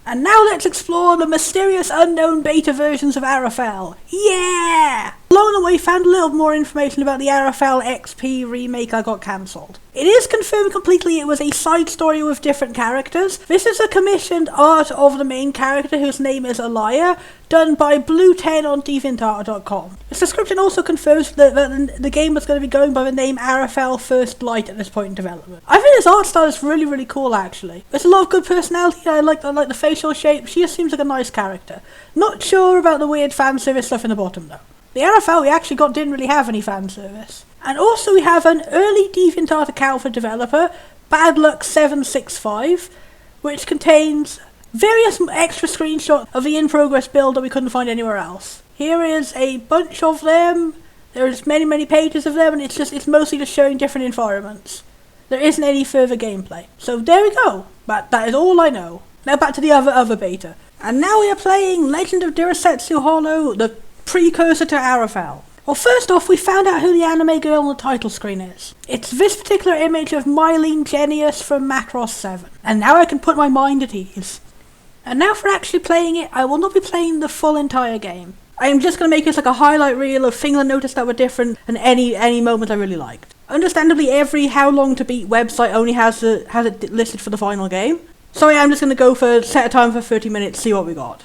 And now let's explore the mysterious unknown beta versions of Ara Fell. Yeah! Along the way, found a little more information about the Ara Fell XP remake that got cancelled. It is confirmed completely it was a side story with different characters. This is a commissioned art of the main character, whose name is Alaya, done by Blue10 on DeviantArt.com. The description also confirms that the game was going to be going by the name Ara Fell First Light at this point in development. I think this art style is really cool, actually. There's a lot of good personality. I like the facial shape. She just seems like a nice character. Not sure about the weird fan service stuff in the bottom, though. The Ara Fell we actually got didn't really have any fan service. And also we have an early DeviantArt account for developer, Badluck765, which contains various extra screenshots of the in-progress build that we couldn't find anywhere else. Here is a bunch of them. There's many pages of them, and it's mostly just showing different environments. There isn't any further gameplay. So there we go. But that is all I know. Now back to the other beta. And now we are playing Legend of Durasetsu Hollow, the precursor to Ara Fell. Well, first off, we found out who the anime girl on the title screen is. It's this particular image of Mylene Genius from Macross 7. And now I can put my mind at ease. And now for actually playing it, I will not be playing the full entire game. I am just going to make this like a highlight reel of things I noticed that were different and any moment I really liked. Understandably, every How Long to Beat website only has it listed for the final game. So yeah, I'm just going to go for set a time for 30 minutes, see what we got.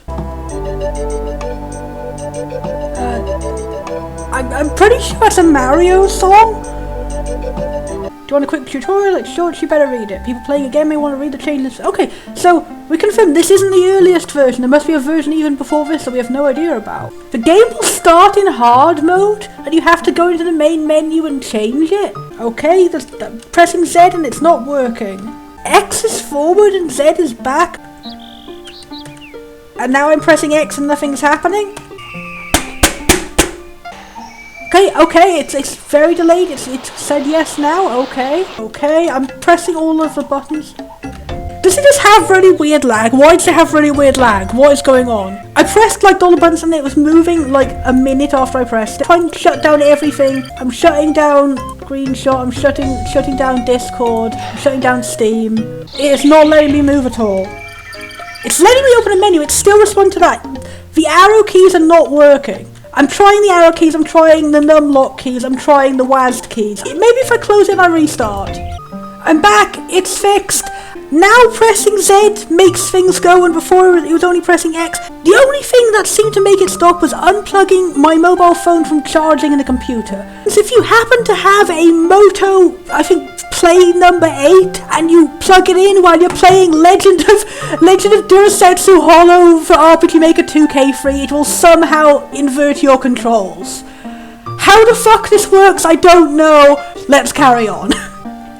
I'm pretty sure it's a Mario song. Do you want a quick tutorial? Like, sure, you better read it. People playing a game may want to read the changes. Okay, so we confirm this isn't the earliest version. There must be a version even before this that we have no idea about. The game will start in hard mode, and you have to go into the main menu and change it. Okay, pressing Z and it's not working. X is forward and Z is back. And now I'm pressing X and nothing's happening. Okay, it's very delayed. It's said yes now. Okay, I'm pressing all of the buttons. Does it just have really weird lag? Why does it have really weird lag? What is going on? I pressed like all the buttons and it was moving like a minute after I pressed it. I'm trying to shut down everything. I'm shutting down Screenshot. I'm shutting down Discord. I'm shutting down Steam. It's not letting me move at all. It's letting me open a menu. It's still responding to that. The arrow keys are not working. I'm trying the arrow keys, I'm trying the numlock keys, I'm trying the WASD keys. Maybe if I close it and I restart. I'm back, it's fixed. Now pressing Z makes things go, and before it was only pressing X. The only thing that seemed to make it stop was unplugging my mobile phone from charging in the computer. So if you happen to have a Moto, I think play number 8, and you plug it in while you're playing Legend of Durasetsu Hollow for RPGMaker 2K3, it will somehow invert your controls. How the fuck this works, I don't know. Let's carry on.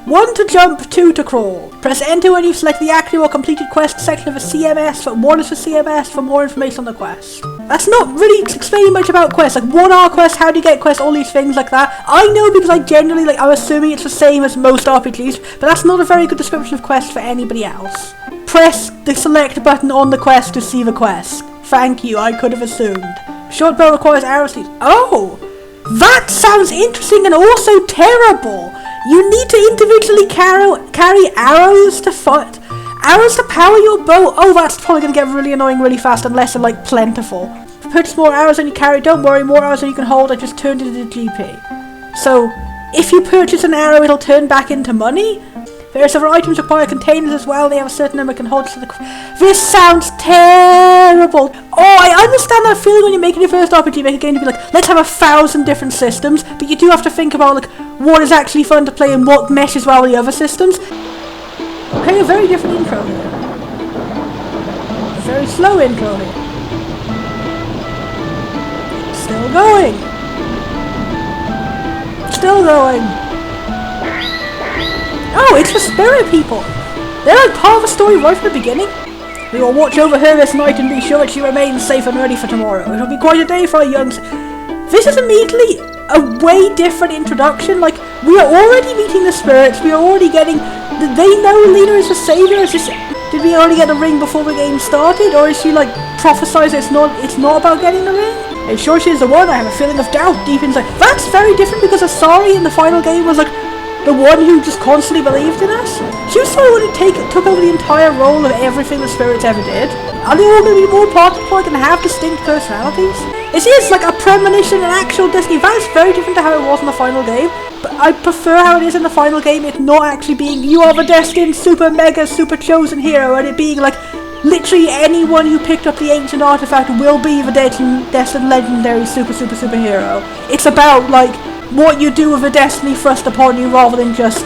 1 to jump, 2 to crawl. Press enter when you select the active or completed quest section of a CMS. 1 is for CMS for more information on the quest. That's not really explaining much about quests. Like, what are quests, how do you get quests, all these things like that. I know because I generally, I'm assuming it's the same as most RPGs, but that's not a very good description of quests for anybody else. Press the select button on the quest to see the quest. Thank you, I could have assumed. Short bow requires arrows. Oh! That sounds interesting and also terrible! You need to individually carry arrows to power your bow. Oh, that's probably going to get really annoying really fast unless they're like plentiful. Purchase more arrows than you carry. Don't worry, more arrows than you can hold. I just turned it into GP. So, if you purchase an arrow, it'll turn back into money. Various other items require containers as well. They have a certain number can hold. This sounds terrible. Oh, I understand that feeling when you're making your first RPGMaker game to be like, let's have 1,000 different systems. But you do have to think about like what is actually fun to play and what meshes well with the other systems. Okay, a very different intro here. Very slow intro here. Still going. Still going. Oh, it's the spirit people! They're like part of the story right from the beginning. We will watch over her this night and be sure that she remains safe and ready for tomorrow. It'll be quite a day for our young... This is immediately a way different introduction. Like, we are already meeting the spirits, we are already getting... Did they know Lena is the savior? Did we already get the ring before the game started? Or is she like, prophesies it's not about getting the ring? Are you sure she's the one? I have a feeling of doubt deep inside. That's very different because Asari in the final game was like, the one who just constantly believed in us? She was the one who took over the entire role of everything the spirits ever did. Are they all going to be more part-like and have distinct personalities? It is like a premonition in actual Destiny. That is very different to how it was in the final game. But I prefer how it is in the final game, it not actually being, you are the destined super mega super chosen hero, and it being like, literally anyone who picked up the ancient artifact will be the destined legendary superhero. It's about like, what you do with the destiny thrust upon you rather than just,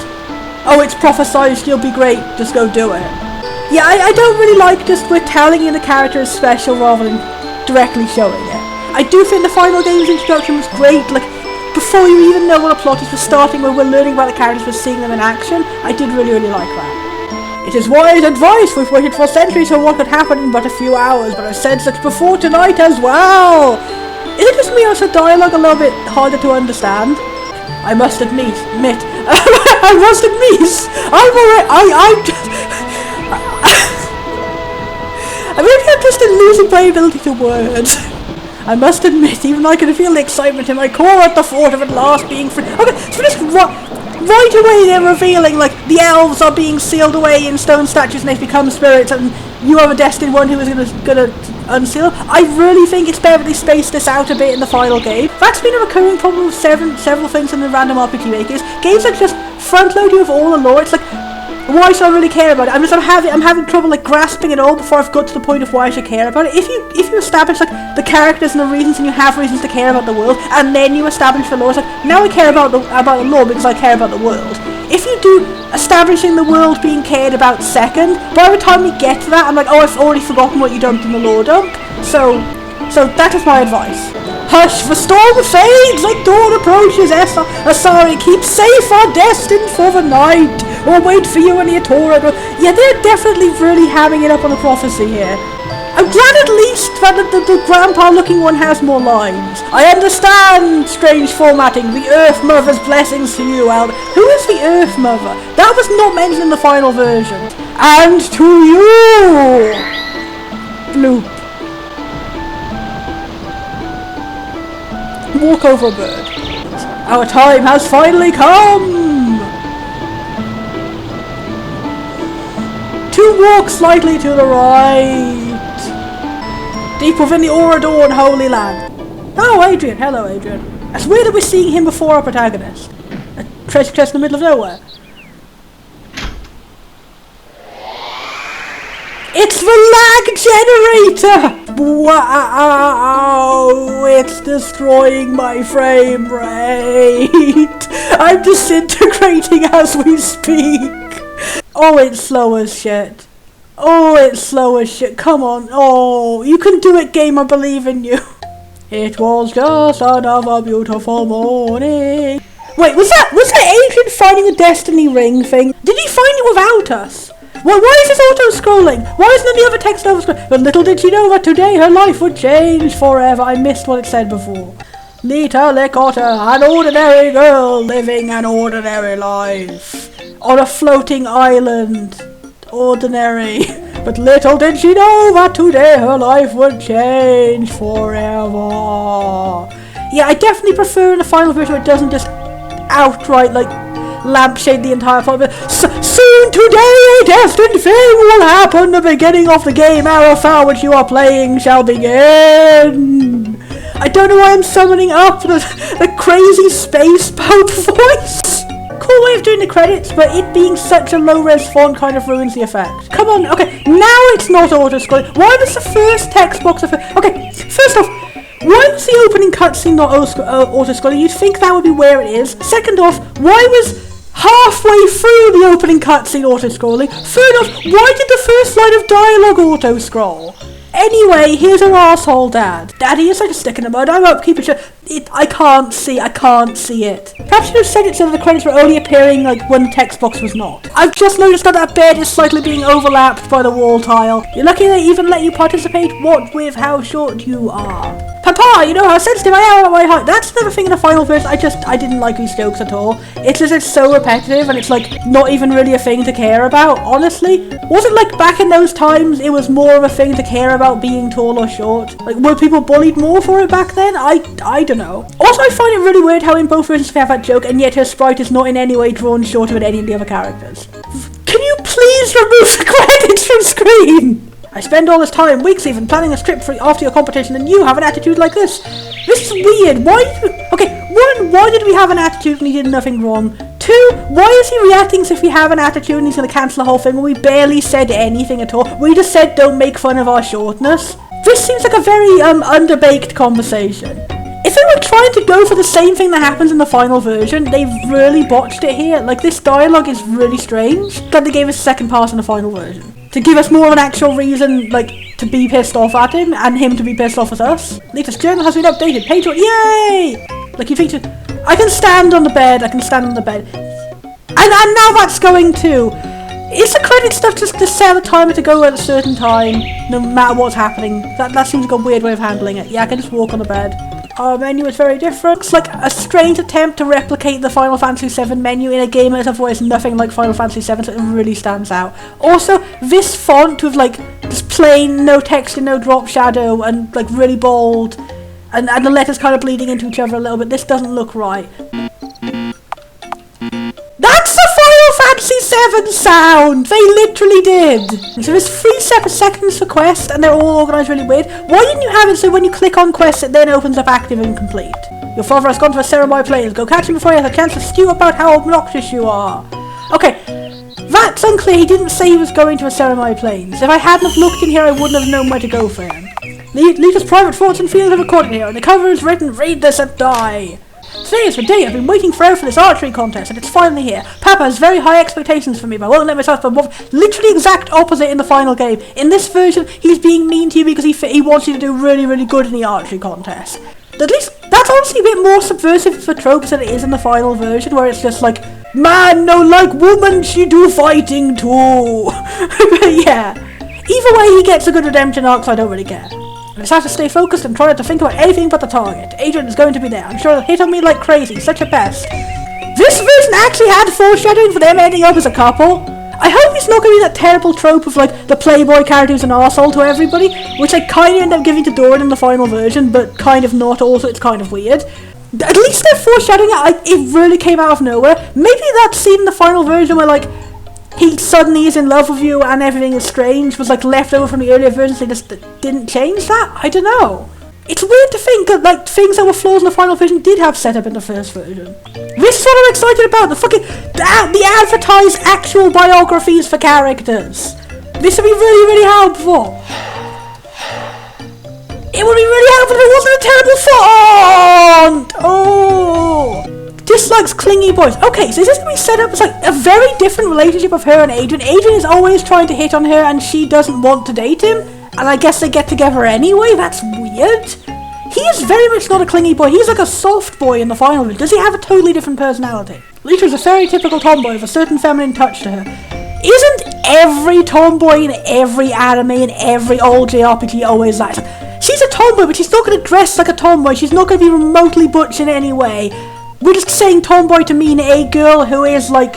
oh, it's prophesized, you'll be great, just go do it. Yeah, I don't really like just we're telling you the character is special rather than directly showing it. I do think the final game's introduction was great, like, before you even know what a plot is, we're starting where we're learning about the characters, we're seeing them in action. I did really like that. It is wise advice, we've waited for centuries for what could happen in but a few hours, but I've said such before tonight as well. Is it just me or is the dialogue a little bit harder to understand? I must admit, I must admit, maybe I'm just losing my ability to words. I must admit, even I can feel the excitement in my core at the thought of at last being free. Okay, so this right away they're revealing, like, the elves are being sealed away in stone statues and they've become spirits, and you are the destined one who is gonna unseal. I really think it's better they spaced this out a bit in the final game. That's been a recurring problem with several things in the random RPG makers. Games that just front load you with all the lore. It's like, why should I really care about it? I'm having trouble like grasping it all before I've got to the point of why I should care about it. If you establish like the characters and the reasons, and you have reasons to care about the world, and then you establish the lore, it's like, now I care about the lore because I care about the world. If you do establishing the world being cared about second, by the time we get to that, I'm like, oh, I've already forgotten what you dumped in the lore dump. So that is my advice. Hush, the storm fades like dawn approaches. Asari, keep safe our destined for the night. We'll wait for you in the Atora. Yeah, they're definitely really hamming it up on the prophecy here. I'm glad at least that the grandpa-looking one has more lines. I understand, strange formatting. The Earth Mother's blessings to you, Al. Who is the Earth Mother? That was not mentioned in the final version. And to you! Bloop. Walk over a bird. Our time has finally come! To walk slightly to the right. Deep within the Oradorn Holy Land. Oh, Adrian. Hello, Adrian. It's weird that we're seeing him before our protagonist. A treasure chest in the middle of nowhere. It's the lag generator! Wow! It's destroying my frame rate! I'm disintegrating as we speak! Oh, it's slow as shit. Oh, it's slow as shit. Come on. Oh, you can do it, game. I believe in you. It was just another beautiful morning. Wait, was that Adrian finding the Destiny ring thing? Did he find it without us? Well, why is this auto-scrolling? Why isn't any other text over-scrolling? But little did she know that today her life would change forever. I missed what it said before. Lita Lecotta, an ordinary girl living an ordinary life. On a floating island. Ordinary. But little did she know that today her life would change forever. Yeah, I definitely prefer in the final version where it doesn't just outright, like, lampshade the entire plot. Soon today a destined thing will happen. The beginning of the game, Ara Fell, which you are playing, shall begin. I don't know why I'm summoning up the crazy space Pope voice. Cool way of doing the credits, but it being such a low-res font kind of ruins the effect. Come on, okay, now it's not auto-scrolling. Why was the first text box okay, first off, why was the opening cutscene not auto-scrolling? You'd think that would be where it is. Second off, why was halfway through the opening cutscene auto-scrolling? Third off, why did the first line of dialogue auto-scroll? Anyway, here's our asshole dad. Daddy, you're such a stick in the mud. I won't keep it shut. I can't see it. Perhaps you have said it so that the credits were only appearing like when the text box was not. I've just noticed that bed is slightly being overlapped by the wall tile. You're lucky they even let you participate, what with how short you are. Papa, you know how sensitive I am about my height. That's another thing in the final version. I didn't like these jokes at all. It's just it's so repetitive and it's like not even really a thing to care about, honestly. Was it like back in those times it was more of a thing to care about being tall or short? Like, were people bullied more for it back then? I don't know. Also, I find it really weird how in both versions we have that joke and yet her sprite is not in any way drawn shorter than any of the other characters. Can you please remove the credits from screen? I spend all this time, weeks even, planning a trip after your competition, and you have an attitude like this. This is weird. Okay, 1, why did we have an attitude and he did nothing wrong? 2, why is he reacting as if we have an attitude and he's going to cancel the whole thing when we barely said anything at all? We just said don't make fun of our shortness. This seems like a very underbaked conversation. If they were trying to go for the same thing that happens in the final version, they've really botched it here. Like, this dialogue is really strange. Glad they gave us a second pass in the final version. To give us more of an actual reason, like, to be pissed off at him, and him to be pissed off at us. Latest journal has been updated. Page 1, yay! Like, you featured... I can stand on the bed, And now that's going too. Is the credit stuff just to set a timer to go at a certain time, no matter what's happening? That seems like a weird way of handling it. Yeah, I can just walk on the bed. Our menu is very different. It's like a strange attempt to replicate the Final Fantasy VII menu in a game that is otherwise nothing like Final Fantasy VII, so it really stands out. Also, this font with like just plain, no texture, no drop shadow, and like really bold, and the letters kind of bleeding into each other a little bit, this doesn't look right. That's the Final Fantasy VII sound! They literally did! So there's 3 separate sections for quests, and they're all organised really weird. Why didn't you have it so when you click on quests it then opens up active and complete? Your father has gone to the Ceremony Plains. Go catch him before he has a chance to stew about how obnoxious you are. Okay, that's unclear. He didn't say he was going to a Ceremony Plains. If I hadn't have looked in here I wouldn't have known where to go for him. Lita's private thoughts and feelings are recorded here, and the cover is written, read this and die. Today is the day I've been waiting forever for this archery contest, and it's finally here. Papa has very high expectations for me, but I won't let myself be literally exact opposite in the final game. In this version, he's being mean to you because he wants you to do really, really good in the archery contest. At least, that's honestly a bit more subversive for tropes than it is in the final version, where it's just like, man, no, like woman, she do fighting too. But yeah, either way, he gets a good redemption arc, so I don't really care. I just have to stay focused and try not to think about anything but the target. Adrian is going to be there. I'm sure he'll hit on me like crazy. Such a pest. This version actually had foreshadowing for them ending up as a couple. I hope it's not going to be that terrible trope of like the playboy character who's an arsehole to everybody, which I kind of end up giving to Doran in the final version, but kind of not also. It's kind of weird. At least they're foreshadowing it. It really came out of nowhere. Maybe that scene in the final version where like he suddenly is in love with you and everything is strange was like left over from the earlier versions. They just didn't change that? I don't know. It's weird to think that like things that were flaws in the final version did have set up in the first version. This is what I'm excited about. The advertised actual biographies for characters. This would be really, really helpful. It would be really helpful if it wasn't a terrible font! Oh! Dislikes clingy boys. Okay, so this is going to be set up as like a very different relationship of her and Adrian. Adrian is always trying to hit on her and she doesn't want to date him. And I guess they get together anyway. That's weird. He is very much not a clingy boy. He's like a soft boy in the final one. Does he have a totally different personality? Lita is a very typical tomboy with a certain feminine touch to her. Isn't every tomboy in every anime and every old JRPG always like that? She's a tomboy, but she's not going to dress like a tomboy. She's not going to be remotely butch in any way. We're just saying tomboy to mean a girl who is, like,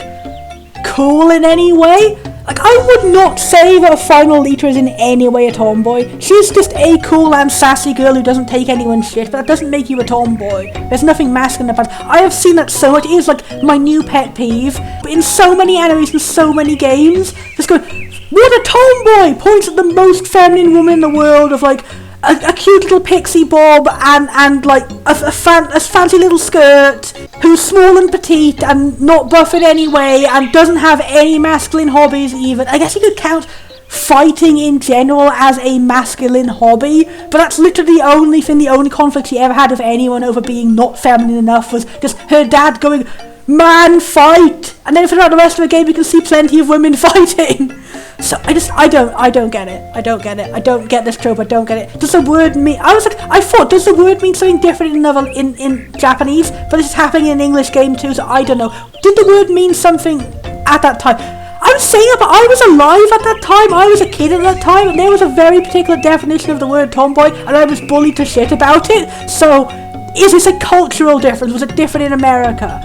cool in any way. Like, I would not say that a final Lita is in any way a tomboy. She's just a cool and sassy girl who doesn't take anyone's shit, but that doesn't make you a tomboy. There's nothing masculine about it. I have seen that so much. It is, like, my new pet peeve. But in so many animes and so many games, just going, what a tomboy! Points at the most feminine woman in the world of, like, a cute little pixie bob and like a fancy little skirt who's small and petite and not buff in any way and doesn't have any masculine hobbies even. I guess you could count fighting in general as a masculine hobby, but that's literally the only conflict she ever had with anyone over being not feminine enough was just her dad going, man, fight! And then throughout the rest of the game you can see plenty of women fighting. So I don't get it. I don't get this trope. I don't get it. Does the word mean? I thought, does the word mean something different in Japanese? But it's happening in an English game too, so I don't know. Did the word mean something at that time? I'm saying it, but I was alive at that time. I was a kid at that time, and there was a very particular definition of the word tomboy, and I was bullied to shit about it. So, is this a cultural difference? Was it different in America?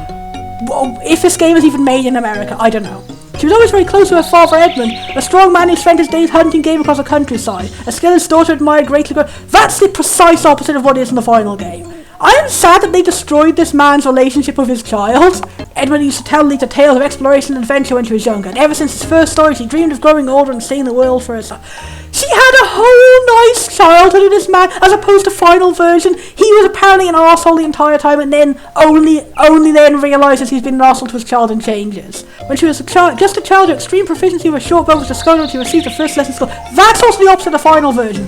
Well, if this game was even made in America, I don't know. She was always very close to her father Edmund, a strong man who spent his days hunting game across the countryside. A skill his daughter admired greatly. That's the precise opposite of what is in the final game. I am sad that they destroyed this man's relationship with his child. Edward used to tell Lita tales of exploration and adventure when she was younger, and ever since his first story, she dreamed of growing older and seeing the world for herself. She had a whole nice childhood with this man, as opposed to final version. He was apparently an arsehole the entire time, and then only then realises he's been an arsehole to his child and changes. When she was just a child, her extreme proficiency with short bow was discovered when she received her first lesson in school. That's also the opposite of the final version.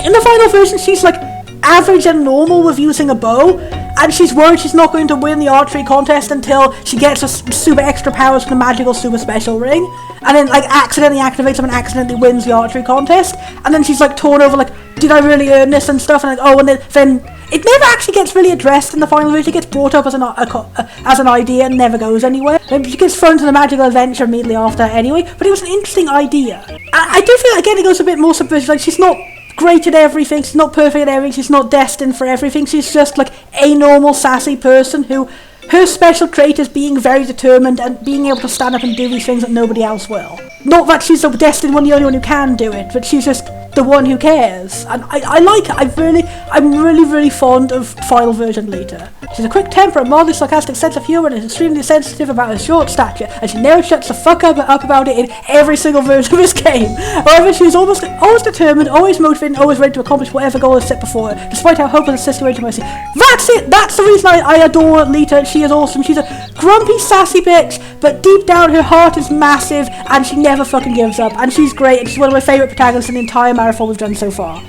In the final version, she's like average and normal with using a bow, and she's worried she's not going to win the archery contest until she gets a super extra powers from the magical super special ring, and then like accidentally activates them and accidentally wins the archery contest, and then she's like torn over like, did I really earn this and stuff, and like, oh, and then it never actually gets really addressed in the final version. It gets brought up as an idea and never goes anywhere. Then she gets thrown to the magical adventure immediately after anyway, but it was an interesting idea. I do feel again it goes a bit more subversive. Like, she's not great at everything, she's not perfect at everything, she's not destined for everything, she's just like a normal sassy person who, her special trait is being very determined and being able to stand up and do these things that nobody else will. Not that she's the destined one, the only one who can do it, but she's just the one who cares. And I like it. I'm really fond of final version Lita. She's a quick temper, a mildly sarcastic sense of humour, and is extremely sensitive about her short stature, and she never shuts the fuck up about it in every single version of this game. However, she's always determined, always motivated, and always ready to accomplish whatever goal is set before her, despite how hopeless the situation might seem. That's it! That's the reason I adore Lita. She is awesome. She's a grumpy, sassy bitch, but deep down her heart is massive, and she never fucking gives up, and she's great, and she's one of my favourite protagonists in the entire marathon we've done so far.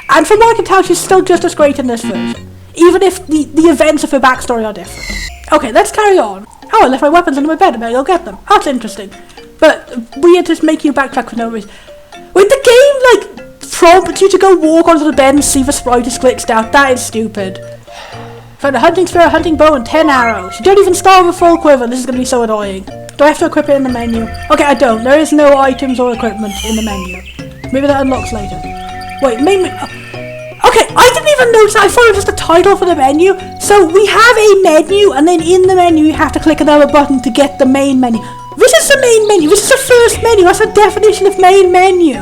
And from what I can tell, she's still just as great in this version, even if the events of her backstory are different. Okay, let's carry on. Oh, I left my weapons under my bed, I better go get them. That's interesting. But weird to make you backtrack for no reason. Wait, the game, like, prompts you to go walk onto the bed and see the sprite is glitched out. That is stupid. Found a hunting spear, a hunting bow, and 10 arrows. You don't even start with a full quiver. This is going to be so annoying. Do I have to equip it in the menu? Okay, I don't. There is no items or equipment in the menu. Maybe that unlocks later. Wait, maybe... Okay, I didn't even notice that. I thought it was just a title for the menu. So we have a menu, and then in the menu you have to click another button to get the main menu. This is the main menu. This is the first menu. That's the definition of main menu.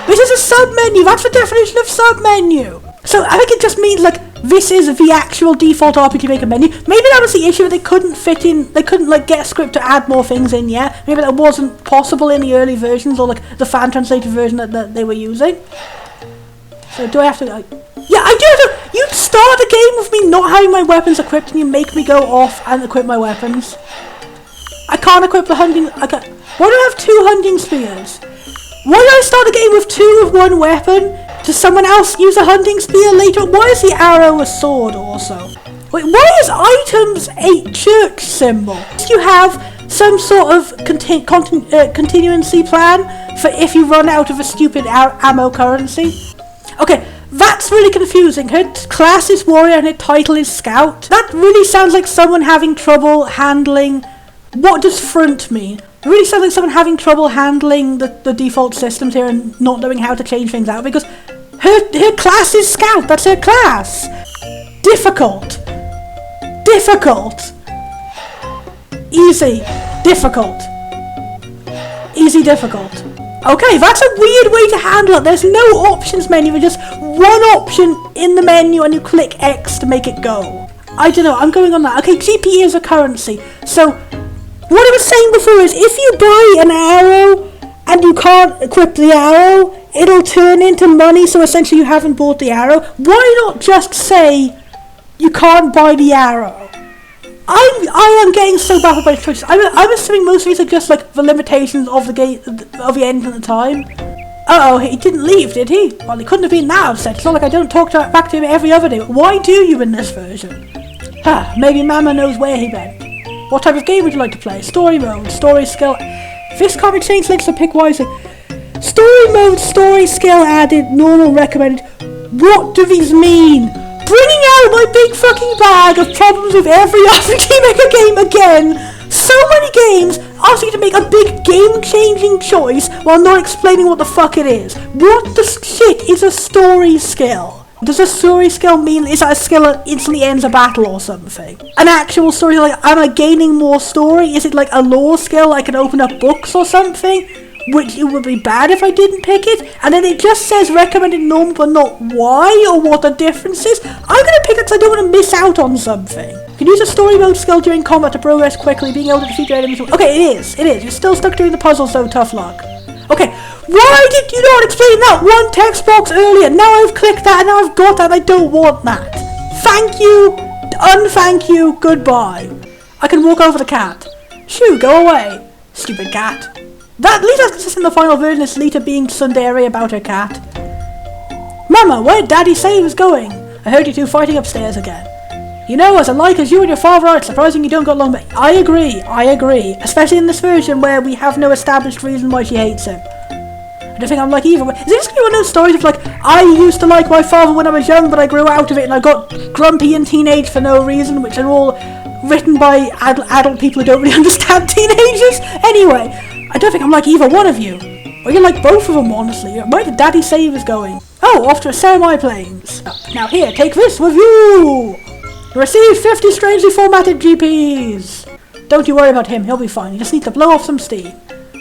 This is a sub-menu. That's the definition of sub-menu. So I think it just means, like, this is the actual default RPGMaker menu. Maybe that was the issue, they couldn't fit in, they couldn't, like, get a script to add more things in yet. Maybe that wasn't possible in the early versions, or, like, the fan-translated version that they were using. So do I have to, like... Yeah, I do have to... You start the game with me not having my weapons equipped, and you make me go off and equip my weapons. I can't equip the hunting... Why do I have 2 hunting spears? Why do I start the game with 2 of one weapon? Does someone else use a hunting spear later? Why is the arrow a sword also? Wait, why is items a church symbol? Do you have some sort of continuancy plan for if you run out of a stupid ammo currency? Okay, that's really confusing. Her class is warrior and her title is scout. That really sounds like someone having trouble handling... What does front mean? It really sounds like someone having trouble handling the default systems here and not knowing how to change things out, because her class is scout. That's her class. Difficult. Difficult. Easy. Difficult. Easy, difficult. Okay, that's a weird way to handle it. There's no options menu. There's just one option in the menu and you click X to make it go. I don't know. I'm going on that. Okay, GP is a currency. So... what I was saying before is, if you buy an arrow and you can't equip the arrow, it'll turn into money, so essentially you haven't bought the arrow. Why not just say you can't buy the arrow? I am getting so baffled by the choices. I'm assuming most of these are just like the limitations of the game, of the engine at the time. Uh-oh, he didn't leave, did he? Well, he couldn't have been that upset. It's not like I don't talk back to him every other day. But why do you in this version? Maybe Mama knows where he went. What type of game would you like to play? Story mode, story skill... This can't be changed, links, so pick wisely. Story mode, story skill added, normal recommended. What do these mean? Bringing out my big fucking bag of problems with every RPGMaker game again. So many games asking you to make a big game-changing choice while not explaining what the fuck it is. What the shit is a story skill? Does a story skill mean, is that a skill that instantly ends a battle or something? An actual story, like, am I gaining more story? Is it like a lore skill, I can open up books or something? which it would be bad if I didn't pick it, and then it just says recommended normal but not why or what the difference is. I'm going to pick it because I don't want to miss out on something. You can use a story mode skill during combat to progress quickly, being able to defeat your enemies. Okay, it is. You're still stuck doing the puzzle, so tough luck. Okay, why did you not explain that one text box earlier? Now I've clicked that and now I've got that and I don't want that. Thank you, unthank you, goodbye. I can walk over the cat. Shoo, go away, stupid cat. That Lita's consistent in the final version is Lita being tsundere about her cat. Mama, where'd Daddy say he was going? I heard you two fighting upstairs again. You know, as alike as you and your father are, it's surprising you don't get along, but I agree. Especially in this version where we have no established reason why she hates him. I don't think I'm like either. Is this going to be one of those stories of like, I used to like my father when I was young, but I grew out of it and I got grumpy and teenage for no reason, which are all written by adult people who don't really understand teenagers? Anyway, I don't think I'm like either one of you. Or you're like both of them, honestly. Where did Daddy say he was going? Oh, off to a semi-planes. Now here, take this with you! Receive 50 strangely formatted GPs! Don't you worry about him, he'll be fine. You just need to blow off some steam.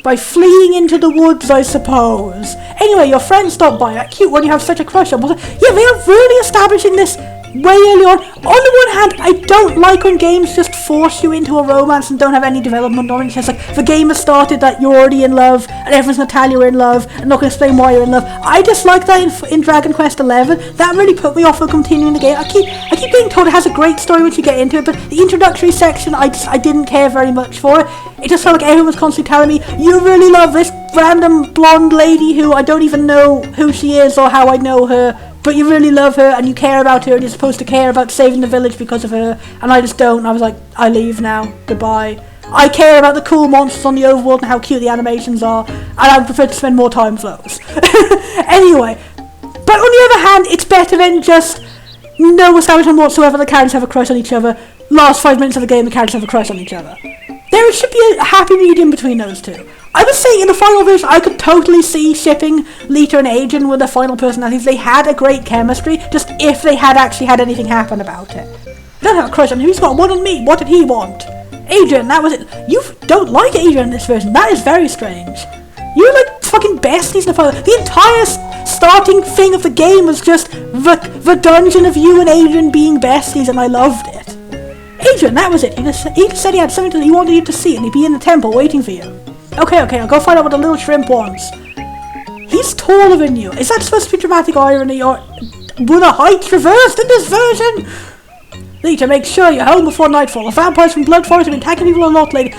By fleeing into the woods, I suppose. Anyway, your friend stopped by. That cute one you have such a crush on. Yeah, they are really establishing this way early on. On the one hand, I don't like when games just force you into a romance and don't have any development on it. It's just like, the game has started that you're already in love, and everyone's going to tell you you're in love, and not going to explain why you're in love. I dislike that in Dragon Quest XI. That really put me off of continuing the game. I keep being told it has a great story once you get into it, but the introductory section, I didn't care very much for it. It just felt like everyone was constantly telling me, you really love this random blonde lady who I don't even know who she is or how I know her, but you really love her and you care about her and you're supposed to care about saving the village because of her, and I just don't. I was like, I leave now, goodbye. I care about the cool monsters on the overworld and how cute the animations are, and I would prefer to spend more time with those. Anyway, but on the other hand, it's better than just no establishment whatsoever, the characters have a crush on each other, last 5 minutes of the game the characters have a crush on each other. There should be a happy medium between those two. I was saying in the final version, I could totally see shipping Lita and Adrian with their final personalities. They had a great chemistry, just if they had actually had anything happen about it. I don't have a crush on him, he's got one on me. What did he want? Adrian, that was it. You don't like Adrian in this version, that is very strange. You're like fucking besties in the final. The entire starting thing of the game was just the dungeon of you and Adrian being besties, and I loved it. Adrian, that was it. He just said he had something that he wanted you to see, and he'd be in the temple waiting for you. Okay, I'll go find out what the little shrimp wants. He's taller than you. Is that supposed to be dramatic irony, or were the heights reversed in this version? Lita, make sure you're home before nightfall. The vampires from Blood Forest have been attacking people a lot lately.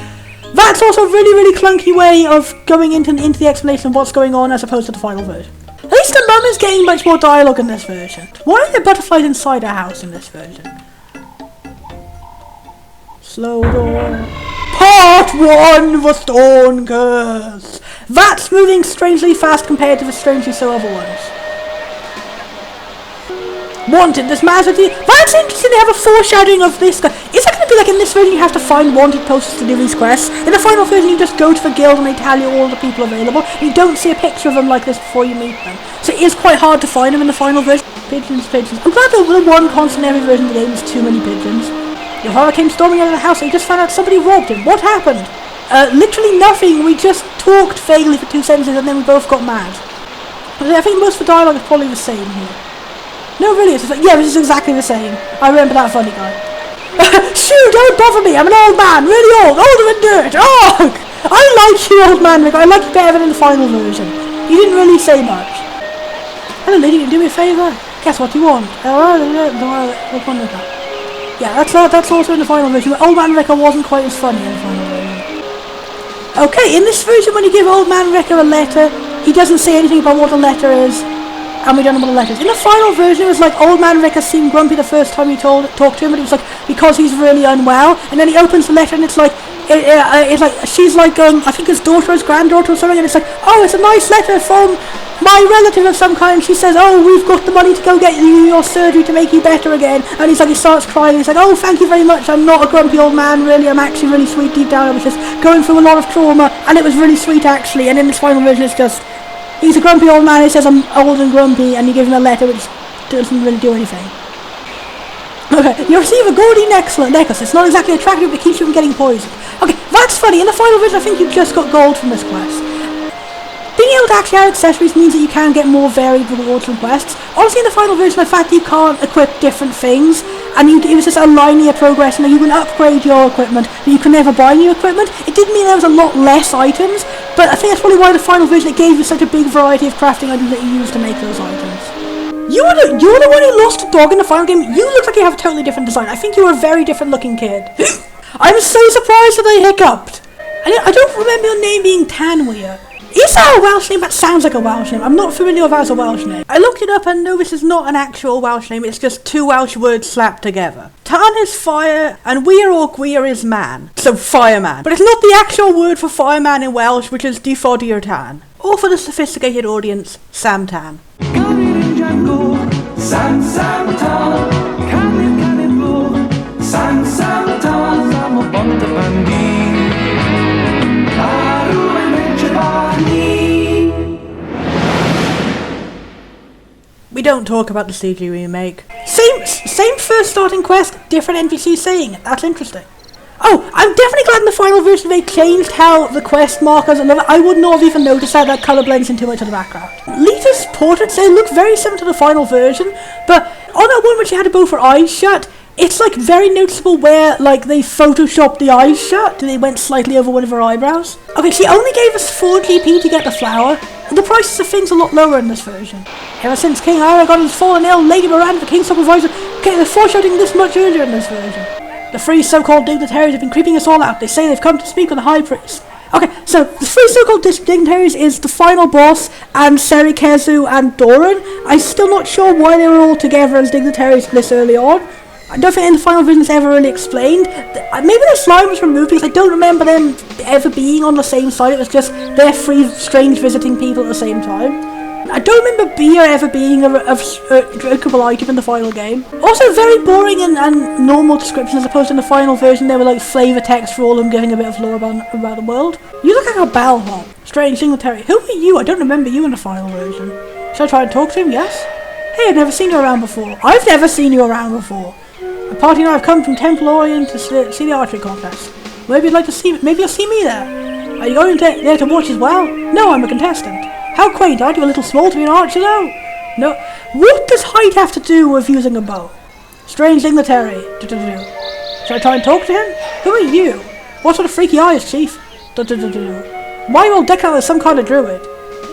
That's also a really, really clunky way of going into the explanation of what's going on as opposed to the final version. At least the mum is getting much more dialogue in this version. Why are there butterflies inside her house in this version? Slow door. Part 1, the Stone Curse. That's moving strangely fast compared to the strangely slow other ones. Wanted, this majesty. That's interesting, they have a foreshadowing of this guy. Is that going to be like in this version you have to find wanted posters to do these quests? In the final version you just go to the guild and they tell you all the people available. You don't see a picture of them like this before you meet them. So it is quite hard to find them in the final version. Pigeons. I'm glad that the one constant in every version of the game is too many pigeons. Your father came storming out of the house and he just found out somebody robbed him. What happened? Literally nothing. We just talked vaguely for 2 sentences and then we both got mad. I think most of the dialogue is probably the same here. No, really, it's just like, yeah, this is exactly the same. I remember that funny guy. Shoo, don't bother me, I'm an old man, really old, older than dirt. Oh, I like you, old man Rick. I like you better than in the final version. You didn't really say much. Hello, lady, can you do me a favour? Guess what you want? Yeah, that's also in the final version, but Old Man Ricker wasn't quite as funny in the final version. Okay, in this version when you give Old Man Ricker a letter, he doesn't say anything about what the letter is, and we don't know what the letter is. In the final version it was like Old Man Ricker seemed grumpy the first time you talked to him, but it was like because he's really unwell, and then he opens the letter and it's like, it's like, she's like, I think his daughter, his granddaughter or something, and it's like, oh, it's a nice letter from my relative of some kind. She says, oh, we've got the money to go get you your surgery to make you better again. And he's like, he starts crying. He's like, oh, thank you very much. I'm not a grumpy old man, really. I'm actually really sweet deep down. I was just going through a lot of trauma, and it was really sweet, actually. And in this final version, it's just, he's a grumpy old man. He says, I'm old and grumpy, and you give him a letter which doesn't really do anything. Okay, you receive a gaudy necklace. It's not exactly attractive, but it keeps you from getting poisoned. Okay, that's funny. In the final version, I think you just got gold from this quest. being able to actually add accessories means that you can get more varied rewards and quests. Obviously in the final version, the fact that you can't equip different things, and it was just a linear progression that you can upgrade your equipment, but you can never buy new equipment. It did mean there was a lot less items, but I think that's probably why the final version, it gave you such a big variety of crafting items that you used to make those items. You were the one who lost a dog in the final game. You look like you have a totally different design. I think you were a very different looking kid. I'm so surprised that I hiccuped. I don't remember your name being Tanweer. Is that a Welsh name? That sounds like a Welsh name. I'm not familiar with that as a Welsh name. I looked it up and no, this is not an actual Welsh name. It's just two Welsh words slapped together. Tan is fire and Weir or Gwir is man. So fireman. But it's not the actual word for fireman in Welsh, which is Difodi'r Tan. Or for the sophisticated audience, Sam Tan. Sam Sam Tan, Canu Blw, Sam Sam Tan, am o bont y bandi. We don't talk about the CG remake. Same first starting quest, different NPC saying it. That's interesting. Oh, I'm definitely glad in the final version they changed how the quest markers and I would not have even noticed how that colour blends in too much of the background. Lita's portraits, they look very similar to the final version, but on that one where she had both her eyes shut, it's like very noticeable where like they photoshopped the eyes shut and they went slightly over one of her eyebrows. Okay, she only gave us 4 GP to get the flower. The prices of things are a lot lower in this version. Ever since King Aragon has fallen ill, Lady Miranda, the King's supervisor, okay, they're foreshadowing this much earlier in this version. The 3 so-called dignitaries have been creeping us all out. They say they've come to speak with the High Priest. Okay, so the 3 so-called dignitaries is the final boss and Serikezu and Doran. I'm still not sure why they were all together as dignitaries this early on. I don't think in the final version it's ever really explained. Maybe the slime was removed because I don't remember them ever being on the same side. It was just they're 3 strange visiting people at the same time. I don't remember beer ever being a drinkable item in the final game. Also very boring and normal descriptions as opposed to in the final version there were like flavour text for all of them giving a bit of lore about the world. You look like a bellhop. Strange dignitary. Who are you? I don't remember you in the final version. Should I try and talk to him? Yes? Hey, I've never seen you around before. I've never seen you around before. A party and I have come from Temple Orient to see the archery contest. Maybe you'd like to see me. Maybe you'll see me there. Are you going there to watch as well? No, I'm a contestant. How quaint, aren't you a little small to be an archer though? No. What does height have to do with using a bow? Strange dignitary. Should I try and talk to him? Who are you? What sort of freaky eyes, chief? Why all decked out as some kind of druid?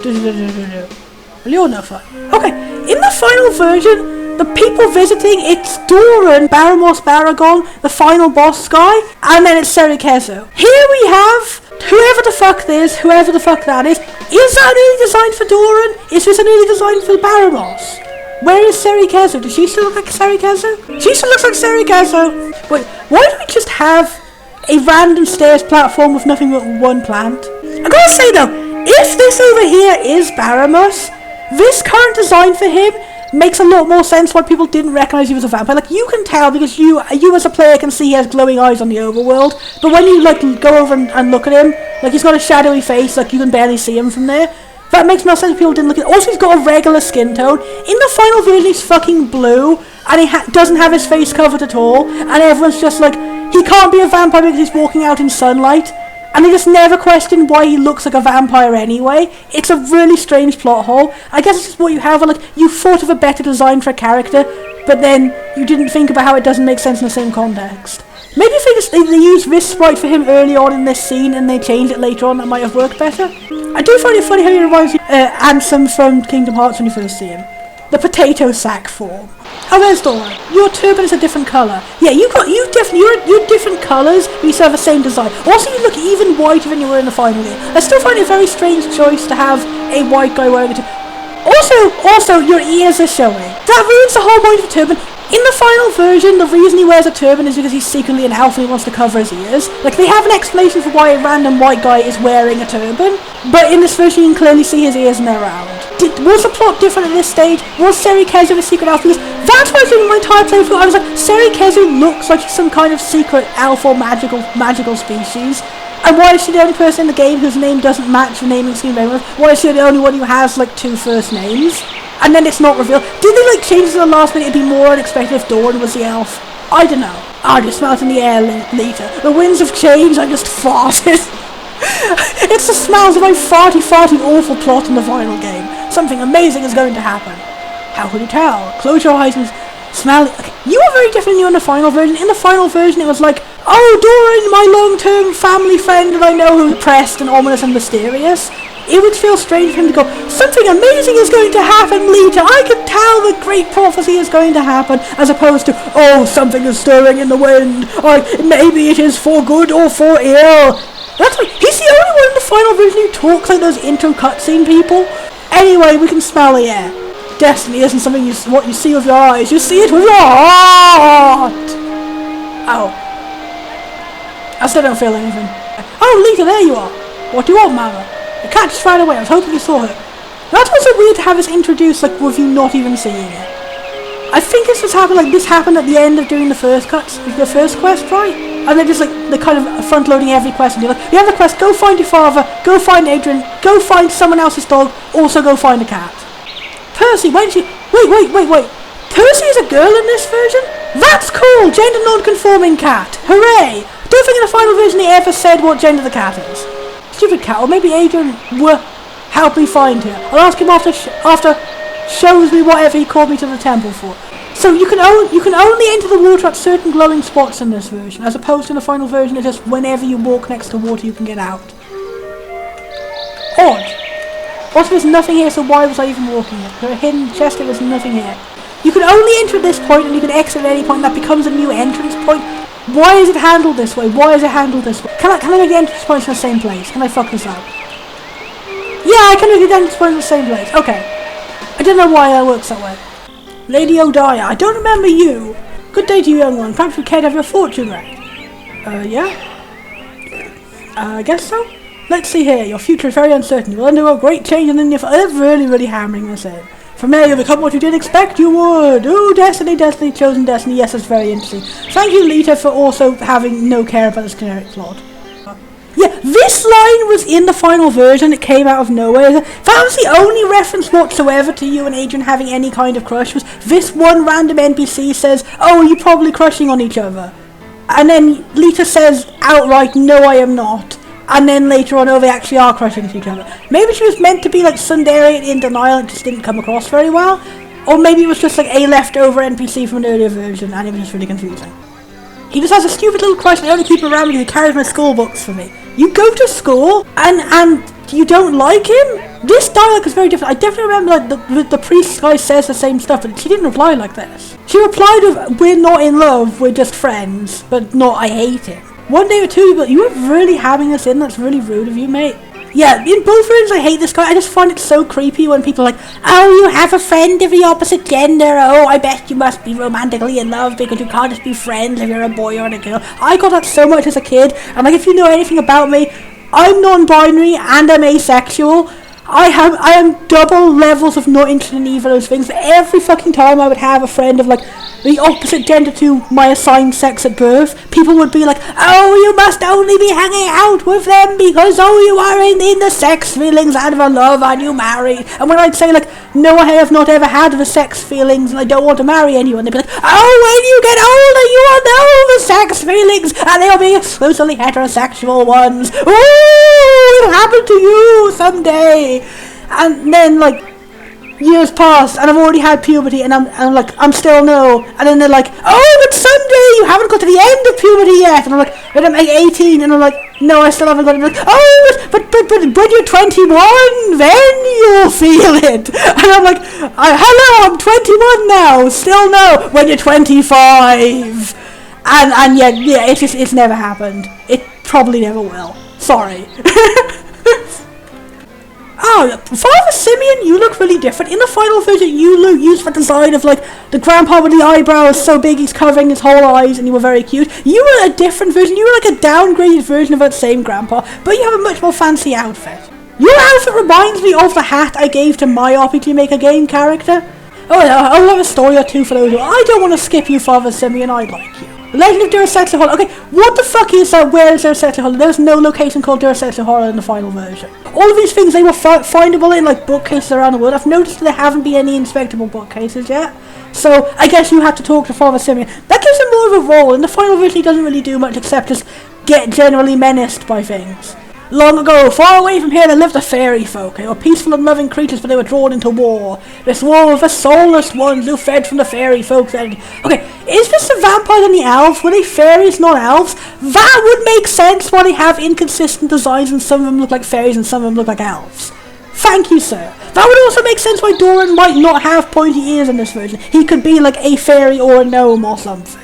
Well, you're no fun. Okay, in the final version, the people visiting, it's Doran, Baramos Baragon, the final boss guy, and then it's Serikezu. Here we have whoever the fuck this, whoever the fuck that is. Is that an early design for Doran? Is this an early design for Baramos? Where is Serikezu? Does she still look like Serikezu? She still looks like Serikezu. Wait, why don't we just have a random stairs platform with nothing but one plant? I gotta say though, if this over here is Baramos, this current design for him makes a lot more sense why people didn't recognise he was a vampire. Like, you can tell because you as a player can see he has glowing eyes on the overworld, but when you like go over and look at him, like he's got a shadowy face, like you can barely see him from there. That makes no sense if people didn't look at it. Also, he's got a regular skin tone. In the final version, he's fucking blue, and he doesn't have his face covered at all, and everyone's just like, he can't be a vampire because he's walking out in sunlight. And they just never question why he looks like a vampire anyway. It's a really strange plot hole. I guess it's just what you have, like, you thought of a better design for a character, but then you didn't think about how it doesn't make sense in the same context. Maybe if they used this sprite for him early on in this scene and they changed it later on, that might have worked better. I do find it funny how he reminds me of Ansem from Kingdom Hearts when you first see him. The potato sack form. Oh, there's Dora. Your turban is a different colour. Yeah, you're different colours, but you still have the same design. Also, you look even whiter than you were in the final game. I still find it a very strange choice to have a white guy wearing a turban. Also, your ears are showing. That ruins the whole point of a turban. In the final version, the reason he wears a turban is because he's secretly an elf and he wants to cover his ears. Like, they have an explanation for why a random white guy is wearing a turban, but in this version you can clearly see his ears and they're round. Was the plot different at this stage? Was Serikezu a secret elf? Because that's why I was doing my entire playthrough. I was like, Serikezu looks like he's some kind of secret elf or magical species. And why is she the only person in the game whose name doesn't match the naming scheme of everyone? Why is she the only one who has, like, 2 first names? And then it's not revealed. Did they, like, change it in the last minute? It'd be more unexpected if Dawn was the elf. I don't know. I just smell it in the air later. The winds of change, I just farted. It's the smells of a farty awful plot in the final game. Something amazing is going to happen. How could you tell? Close your eyes and smell it. Okay. You were very different than you in the final version. In the final version it was like, oh, Doran, my long-term family friend that I know who's depressed and ominous and mysterious. It would feel strange for him to go, something amazing is going to happen, Lita. I can tell the great prophecy is going to happen, as opposed to, oh, something is stirring in the wind. Or maybe it is for good or for ill. That's like, he's the only one in the final version who talks like those intro cutscene people. Anyway, we can smell the air. Destiny isn't something what you see with your eyes. You see it with your heart. Oh. I still don't feel anything. Oh, Lita, there you are. What do you want, Mama? The cat just ran away. I was hoping you saw her. That's what's so weird to have this introduced, like, with you not even seeing it. I think this happened at the end of doing the first quest, right? And they're just like, they're kind of front-loading every quest, and you're like, you have the quest, go find your father, go find Adrian, go find someone else's dog, also go find a cat. Percy, why did you... Wait. Percy is a girl in this version? That's cool! Gender non-conforming cat. Hooray! Don't think in the final version they ever said what gender the cat is. Stupid cat, or maybe Adrian will help me find her. I'll ask him after shows me whatever he called me to the temple for. So you can only enter the water at certain glowing spots in this version, as opposed to the final version it's just whenever you walk next to water you can get out. Odd. Also there's nothing here, so why was I even walking it? There are hidden chests, there's nothing here. You can only enter at this point and you can exit at any point, and that becomes a new entrance point. Why is it handled this way? Why is it handled this way? Can I make the entrance points in the same place? Can I fuck this up? Yeah, I can make the entrance points in the same place. Okay. I don't know why that works that way. Lady O'Dyer, I don't remember you. Good day to you, young one. Perhaps you care to have your fortune read. Yeah? I guess so. Let's see here. Your future is very uncertain. You will undergo a great change and then you're really hammering this in. From there you'll become what you didn't expect you would. Ooh, destiny, chosen destiny. Yes, that's very interesting. Thank you, Lita, for also having no care about this generic plot. Yeah, this line was in the final version. It came out of nowhere. That was the only reference whatsoever to you and Adrian having any kind of crush. Was this one random NPC says, oh, you're probably crushing on each other. And then Lita says outright, no, I am not. And then later on, oh, they actually are crushing each other. Maybe she was meant to be like tsundere in denial and just didn't come across very well. Or maybe it was just like a leftover NPC from an earlier version and it was just really confusing. He just has a stupid little crush and I only keep him around because he carries my school books for me. You go to school and you don't like him? This dialogue is very different. I definitely remember like the priest guy says the same stuff, but she didn't reply like this. She replied with, we're not in love, we're just friends, but not I hate him. One day or two, but you were really having this in, that's really rude of you, mate. Yeah, in both versions I hate this guy. I just find it so creepy when people are like, oh, you have a friend of the opposite gender, oh, I bet you must be romantically in love because you can't just be friends if you're a boy or a girl. I got that so much as a kid, and like if you know anything about me, I'm non-binary and I'm asexual. I am double levels of not interested in either of those things. Every fucking time I would have a friend of like the opposite gender to my assigned sex at birth, people would be like, oh, you must only be hanging out with them because, oh, you are in the sex feelings and the love and you marry. And when I'd say like, no, I have not ever had the sex feelings and I don't want to marry anyone, they'd be like, oh, when you get older you will know the sex feelings and they'll be exclusively heterosexual ones. Ooh, it'll happen to you someday. And then like years pass and I've already had puberty and I'm like, I'm still no. And then they're like, oh, but someday you haven't got to the end of puberty yet. And I'm like, but I'm like 18 and I'm like, no, I still haven't got it. Like, oh, but when you're 21, then you'll feel it. And I'm like, hello, I'm 21 now, still no. When you're 25. And yeah, it's never happened. It probably never will. Sorry. Oh, Father Simeon, you look really different. In the final version, you used the design of like the grandpa with the eyebrows so big he's covering his whole eyes and you were very cute. You were a different version. You were like a downgraded version of that same grandpa, but you have a much more fancy outfit. Your outfit reminds me of the hat I gave to my RPGMaker game character. Oh, I'll have a story or two for those who... I don't want to skip you, Father Simeon, I like you. Legend of Duracetla Hollow. Okay, what the fuck is that? Where is Duracetla Hollow? There's no location called Duracetla Hollow in the final version. All of these things, they were findable in like bookcases around the world. I've noticed there haven't been any inspectable bookcases yet. So, I guess you have to talk to Father Simeon. That gives him more of a role. In the final version, he doesn't really do much except just get generally menaced by things. Long ago, far away from here, there lived a fairy folk. They were peaceful and loving creatures, but they were drawn into war. This war was the soulless ones who fed from the fairy folk's energy. Okay, is this the vampires and the elves? Were they fairies, not elves? That would make sense why they have inconsistent designs and some of them look like fairies and some of them look like elves. Thank you, sir. That would also make sense why Doran might not have pointy ears in this version. He could be like a fairy or a gnome or something.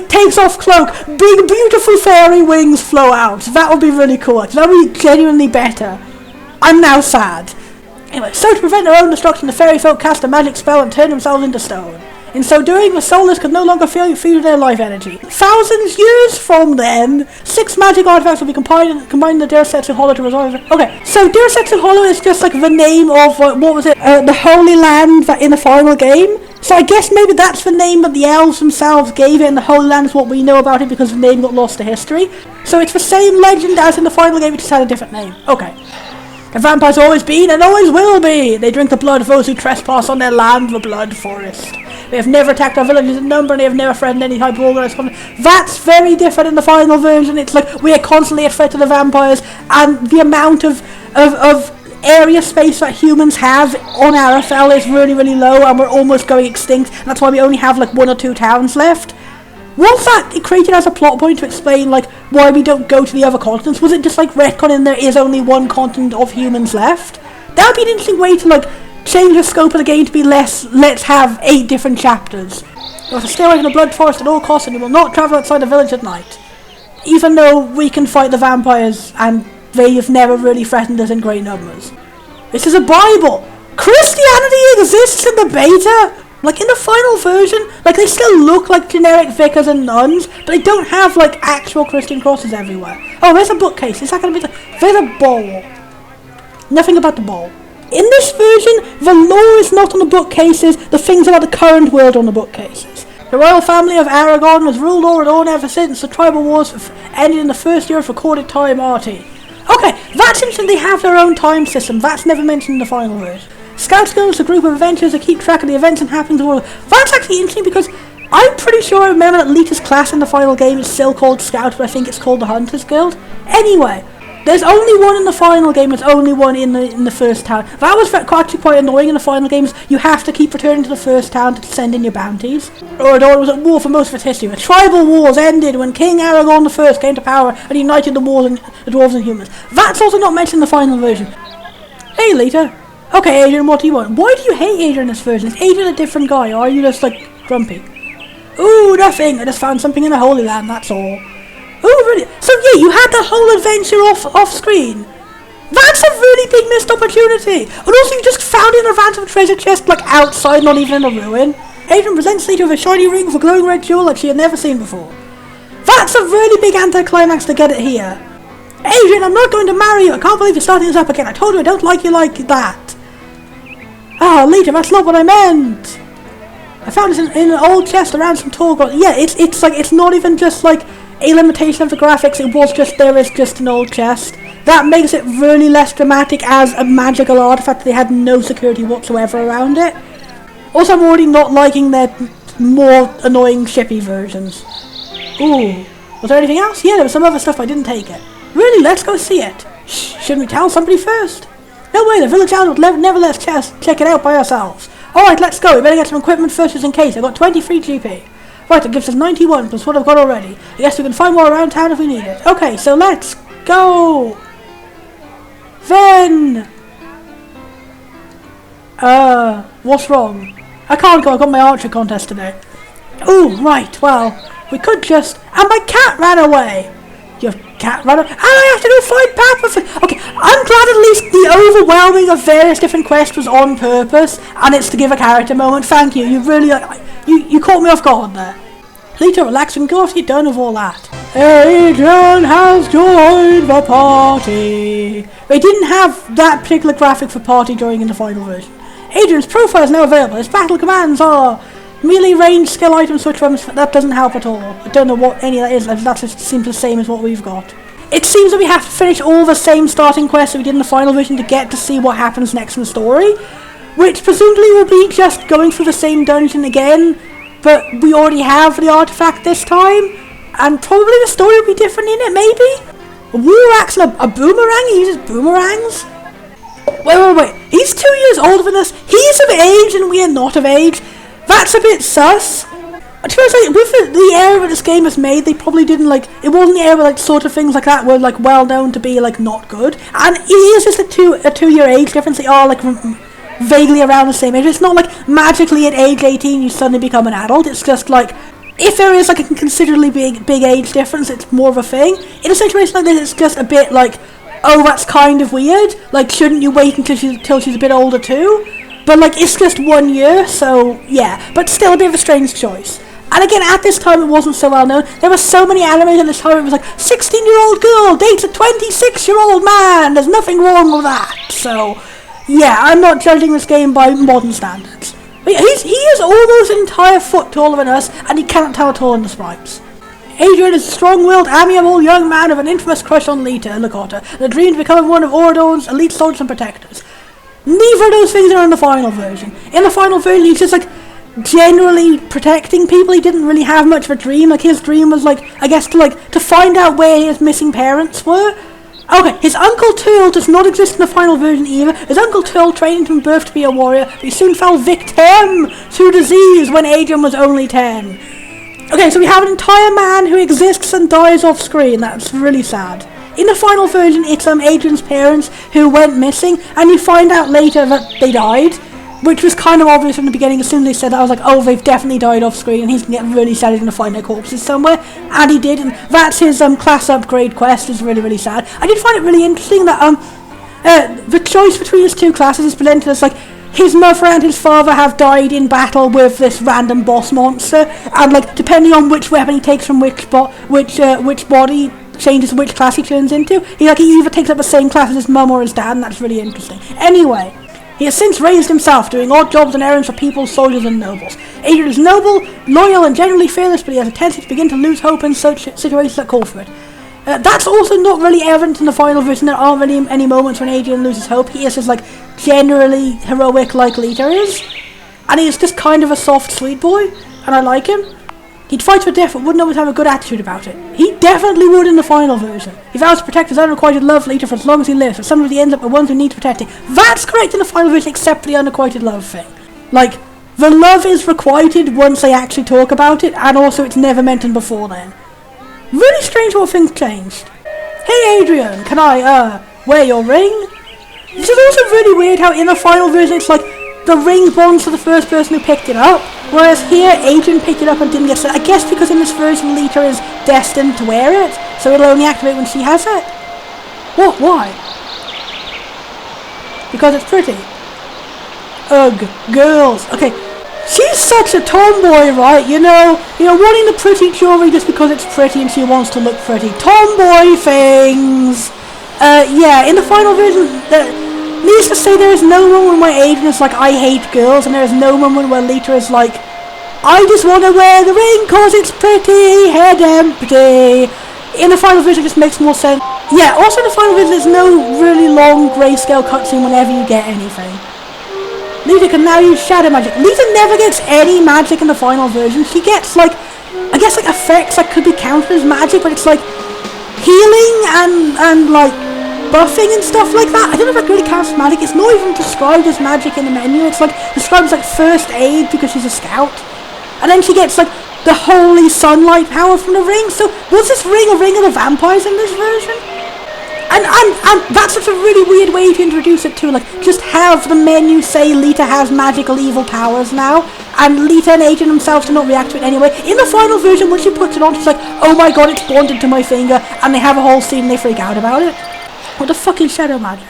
Takes off cloak, big beautiful fairy wings flow out. That would be really cool. That would be genuinely better. I'm now sad. Anyway, so to prevent their own destruction, the fairy folk cast a magic spell and turned themselves into stone. In so doing, the soulless could no longer feel their life energy. Thousands years from then, 6 magic artifacts will be combined in the Dursetsu Hollow to resolve it. Okay, so Dursetsu Hollow is just like the name of, what was it, the Holy Land that in the final game. So I guess maybe that's the name that the elves themselves gave it, and the Holy Land is what we know about it because the name got lost to history. So it's the same legend as in the final game, it just had a different name. Okay. The vampires always been and always will be. They drink the blood of those who trespass on their land, the Blood Forest. They have never attacked our villages in number, and they have never threatened any type of organised conflict. That's very different in the final version. It's like we are constantly a threat to the vampires, and the amount of area space that humans have on Ara Fell is really, really low, and we're almost going extinct, and that's why we only have like 1 or 2 towns left. Was that created as a plot point to explain like why we don't go to the other continents? Was it just like retconning there is only 1 continent of humans left? That would be an interesting way to like change the scope of the game to be less, let's have 8 different chapters. You have to stay away from the Blood Forest at all costs, and you will not travel outside the village at night. Even though we can fight the vampires and they have never really threatened us in great numbers. This is a Bible! Christianity exists in the beta! Like in the final version, like they still look like generic vicars and nuns, but they don't have like actual Christian crosses everywhere. Oh, there's a bookcase. Is that going to be like... There's a bowl. Nothing about the bowl. In this version, the lore is not on the bookcases, the things about the current world on the bookcases. The royal family of Aragon has ruled over Dawn ever since the tribal wars ended in the first year of recorded time RT. Okay, that's interesting they have their own time system. That's never mentioned in the final version. Scout Guild is a group of adventurers that keep track of the events and happenings of the world. That's actually interesting because I'm pretty sure I remember that Lita's class in the final game is still called Scout, but I think it's called the Hunters Guild. Anyway, there's only one in the final game, there's only one in the first town. That was actually quite annoying in the final games. You have to keep returning to the first town to send in your bounties. Dawn was at war for most of its history. The tribal wars ended when King Aragon I came to power and united the dwarves and humans. That's also not mentioned in the final version. Hey Lita. Okay, Adrian, what do you want? Why do you hate Adrian in this version? Is Adrian a different guy, or are you just, like, grumpy? Ooh, nothing. I just found something in the Holy Land, that's all. Ooh, really? So, yeah, you had the whole adventure off screen. That's a really big missed opportunity. And also, you just found an random treasure chest, like, outside, not even in a ruin. Adrian presents Lita with a shiny ring with a glowing red jewel like she had never seen before. That's a really big anticlimax to get it here. Adrian, I'm not going to marry you. I can't believe you're starting this up again. I told you I don't like you like that. Ah, Lita, that's not what I meant. I found this in an old chest around some tall grass. Yeah, it's like, it's not even just like a limitation of the graphics. It was just, there is just an old chest. That makes it really less dramatic as a magical artifact. They had no security whatsoever around it. Also, I'm already not liking their more annoying shippy versions. Ooh, was there anything else? Yeah, there was some other stuff, I didn't take it. Really, let's go see it. Shh, shouldn't we tell somebody first? No way, the village elder would never let us check it out by ourselves. Alright, let's go. We better get some equipment first just in case. I've got 23 GP. Right, that gives us 91 plus what I've got already. I guess we can find more around town if we need it. Okay, so let's go. Then. What's wrong? I can't go, I've got my archery contest today. Ooh, right, well, we could just... And my cat ran away. Your cat ran away. And I have to go find Papa. Okay, I'm glad at least the overwhelming of various different quests was on purpose, and it's to give a character moment. Thank you. You really, you caught me off guard there. Lita, relax and go after you're done with all that. Adrian has joined the party. They didn't have that particular graphic for party during in the final version. Adrian's profile is now available. His battle commands are melee range, skill items, switch weapons. That doesn't help at all. I don't know what any of that is. That just seems the same as what we've got. It seems that we have to finish all the same starting quests that we did in the final version to get to see what happens next in the story, which presumably will be just going through the same dungeon again, but we already have the artifact this time, and probably the story will be different in it, maybe? A war axe and a boomerang? He uses boomerangs? Wait. He's 2 years older than us. He's of age and we are not of age. That's a bit sus. To be honest, with the era that this game was made, they probably didn't it wasn't the era where sort of things like that were well known to be not good. And it is just a 2 year age difference. They are vaguely around the same age. It's not magically at age 18 you suddenly become an adult. It's just if there is a considerably big age difference, it's more of a thing. In a situation like this, it's just a bit oh, that's kind of weird. Shouldn't you wait until she's a bit older too? But it's just 1 year, so yeah. But still a bit of a strange choice. And again, at this time, it wasn't so well known. There were so many animes at this time. It was 16-year-old girl dates a 26-year-old man. There's nothing wrong with that. So yeah, I'm not judging this game by modern standards. But yeah, he is almost an entire foot taller than us, and he cannot tell at all in the sprites. Adrian is a strong-willed, amiable young man with an infamous crush on Lita and Lakota, and a dream to become one of Ordon's elite soldiers and protectors. Neither of those things are in the final version. In the final version, he's just generally protecting people. He didn't really have much of a dream. His dream was I guess to find out where his missing parents were. Okay, his Uncle Turl does not exist in the final version either. His Uncle Turl trained him from birth to be a warrior, but he soon fell victim to disease when Adrian was only 10. Okay, so we have an entire man who exists and dies off screen. That's really sad. In the final version, it's Adrian's parents who went missing, and you find out later that they died, which was kind of obvious from the beginning. As soon as they said that, I was oh, they've definitely died off screen, and he's going to get really sad he's going to find their corpses somewhere. And he did, and that's his class upgrade quest. Is really, really sad. I did find it really interesting that the choice between his two classes is presented as his mother and his father have died in battle with this random boss monster, and depending on which weapon he takes from which body changes which class he turns into. He either takes up the same class as his mum or his dad, and that's really interesting. Anyway, he has since raised himself, doing odd jobs and errands for people, soldiers and nobles. Adrian is noble, loyal and generally fearless, but he has a tendency to begin to lose hope in such situations that call for it. That's also not really evident in the final version. There aren't really any moments when Adrian loses hope. He is just generally heroic like Lita is. And he's just kind of a soft, sweet boy, and I like him. He'd fight to death but wouldn't always have a good attitude about it. He definitely would in the final version. He vows to protect his unrequited love Lita for as long as he lives, but sometimes he ends up with ones who need protecting. That's correct in the final version, except for the unrequited love thing. The love is requited once they actually talk about it, and also it's never mentioned before then. Really strange how things changed. Hey Adrian, can I, wear your ring? This is also really weird how in the final version it's the ring belongs to the first person who picked it up, whereas here Adrian picked it up and didn't get it. I guess because in this version Lita is destined to wear it, so it'll only activate when she has it. What? Why? Because it's pretty. Ugh, girls. Okay, she's such a tomboy, right? You know, wanting the pretty jewelry just because it's pretty and she wants to look pretty. Tomboy things. Yeah, in the final version, needless to say, there is no moment where Adrian is I hate girls, and there is no moment where Lita is I just want to wear the ring cause it's pretty, head empty. In the final version, it just makes more sense. Yeah, also in the final version, there's no really long grayscale cutscene whenever you get anything. Lita can now use shadow magic. Lita never gets any magic in the final version. She gets, I guess, effects that could be counted as magic, but it's, healing and buffing and stuff like that. I don't know if that really counts as magic. It's not even described as magic in the menu. It's, described as, first aid because she's a scout. And then she gets, the holy sunlight power from the ring. So, was this ring a ring of the vampires in this version? And that's such a really weird way to introduce it to, just have the menu say Lita has magical evil powers now, and Lita and Adrian themselves do not react to it anyway. In the final version, when she puts it on, she's oh my god, it's bonded to my finger, and they have a whole scene and they freak out about it. What the fuck is shadow magic?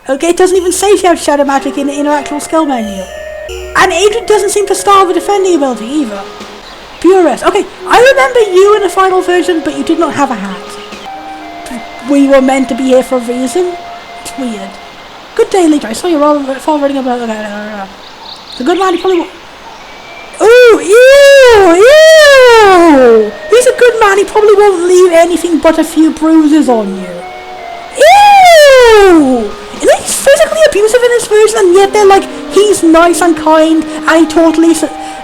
Okay, it doesn't even say she has shadow magic in her actual skill menu. And Adrian doesn't seem to starve a defending ability either. Purist. Okay, I remember you in the final version, but you did not have a hat. We were meant to be here for a reason. It's weird. Good day, Lita. I saw you fall running about. The good man, he probably won't. Ooh, ew! He's a good man. He probably won't leave anything but a few bruises on you. Ew! He's physically abusive in this version, and yet they're he's nice and kind, and he totally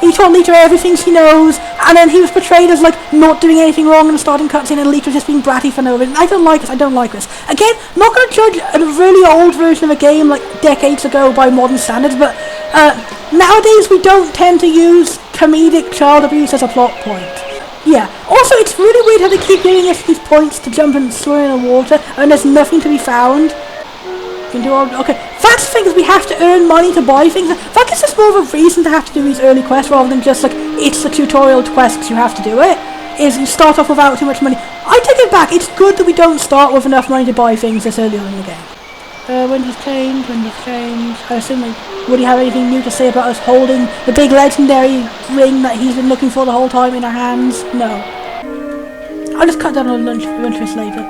he taught Lita everything she knows, and then he was portrayed as like not doing anything wrong in the starting cutscene, and Lita just being bratty for no reason. I don't like this. I don't like this. Again, not going to judge a really old version of a game like decades ago by modern standards, but nowadays we don't tend to use comedic child abuse as a plot point. Yeah. Also, it's really weird how they keep giving us these points to jump and swim in the water, and there's nothing to be found. You can do all. Okay, that's the thing, is we have to earn money to buy things. That gives us more of a reason to have to do these early quests rather than just like it's the tutorial quest because you have to do it. Is you start off without too much money. I take it back. It's good that we don't start with enough money to buy things this early on in the game. Windows change. I assume would he have anything new to say about us holding the big legendary ring that he's been looking for the whole time in our hands? No. I'll just cut down on lunch for us later.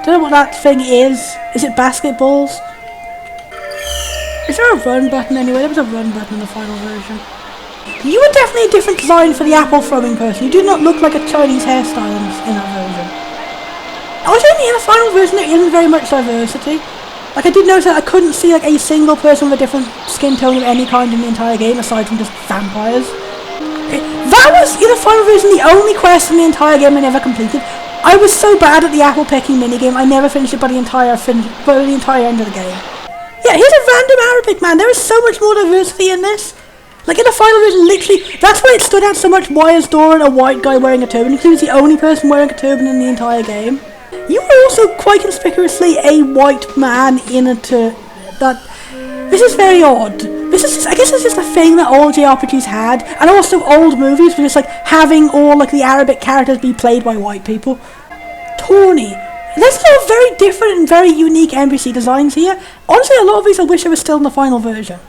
Don't know what that thing is. Is it basketballs? Is there a run button anyway? There was a run button in the final version. You were definitely a different design for the apple throwing person. You do not look like a Chinese hairstyle in that version. Also, in the final version there isn't very much diversity. Like, I did notice that I couldn't see like a single person with a different skin tone of any kind in the entire game aside from just vampires. Okay. That was, in the final version, the only quest in the entire game I never completed. I was so bad at the apple picking minigame, I never finished it by the entire end of the game. Yeah, here's a random Arabic man. There is so much more diversity in this. Like in the final version, literally, that's why it stood out so much. Why is Doran a white guy wearing a turban? Because he was the only person wearing a turban in the entire game. You were also quite conspicuously a white man in a This is very odd. This is just, I guess it's just a thing that all JRPGs had, and also old movies were just like having all like the Arabic characters be played by white people. Tawny. There's a lot of very different and very unique NPC designs here. Honestly, a lot of these I wish I was still in the final version.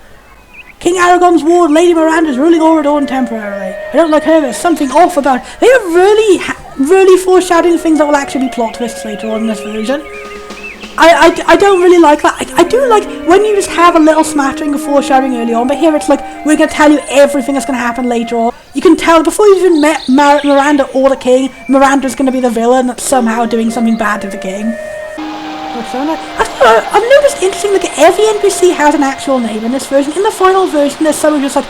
King Aragon's ward, Lady Miranda's ruling Oradorn temporarily. I don't like her, there's something off about her. They are really foreshadowing things that will actually be plot twists later on in this version. I don't really like that. I do like when you just have a little smattering of foreshadowing early on, but here it's like, we're going to tell you everything that's going to happen later on. You can tell before you even met Miranda or the king, Miranda's going to be the villain that's somehow doing something bad to the king. I've noticed interesting that every NPC has an actual name in this version. In the final version, there's some just like,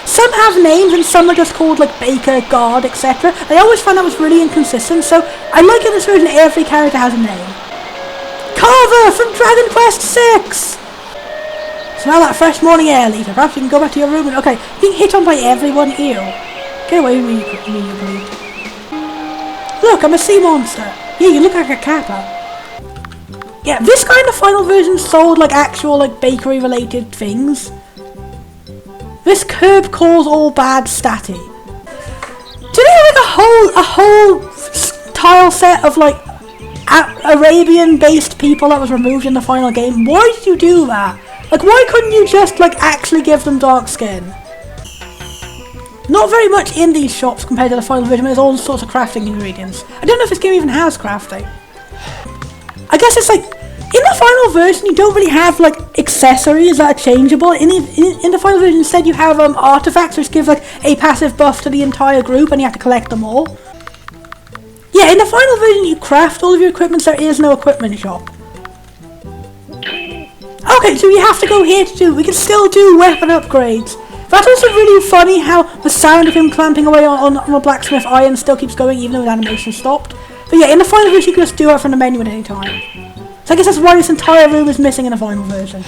some have names and some are just called like Baker, God, etc. I always found that was really inconsistent, so I like in this version every character has a name. Carver from Dragon Quest VI! Smell that fresh morning air, Lita. Perhaps you can go back to your room and... Okay, being hit on by everyone, ew. Get away from me, you bleed. Look, I'm a sea monster. Yeah, you look like a kappa. Yeah, this kind of final version sold like actual like bakery related things. This curb calls all bad statty. Do they have like a whole tile set of like Arabian based people that was removed in the final game? Why did you do that? Like, why couldn't you just like actually give them dark skin? Not very much in these shops compared to the final version, but there's all sorts of crafting ingredients. I don't know if this game even has crafting. I guess it's like, in the final version you don't really have like accessories that are changeable. In the final version instead you have artifacts which give like a passive buff to the entire group and you have to collect them all. Yeah, in the final version you craft all of your equipment, so there is no equipment shop. Okay, so we have to go here to do, we can still do weapon upgrades. That's also really funny how the sound of him clamping away on a blacksmith iron still keeps going even though the animation stopped. But yeah, in the final version you can just do it from the menu at any time. So I guess that's why this entire room is missing in the final version.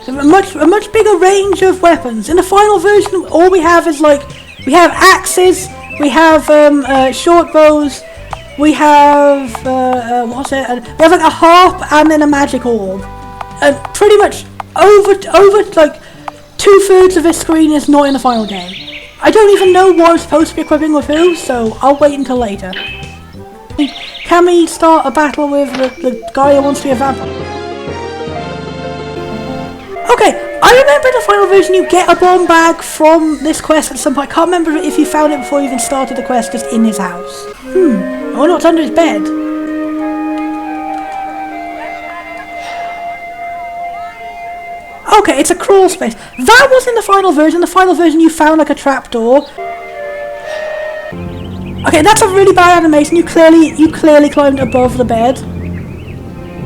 So a much bigger range of weapons. In the final version all we have is like, we have axes, we have short bows, we have, what's it? We have like a harp and then a magic orb. And pretty much over like 2/3 of this screen is not in the final game. I don't even know what I'm supposed to be equipping with who, so I'll wait until later. Can we start a battle with the guy who wants to be a vampire? Okay, I remember in the final version you get a bomb bag from this quest at some point. I can't remember if you found it before you even started the quest just in his house. I wonder what's under his bed. Okay, it's a crawl space. That was in the final version. In the final version you found like a trapdoor. Okay, that's a really bad animation. You clearly climbed above the bed.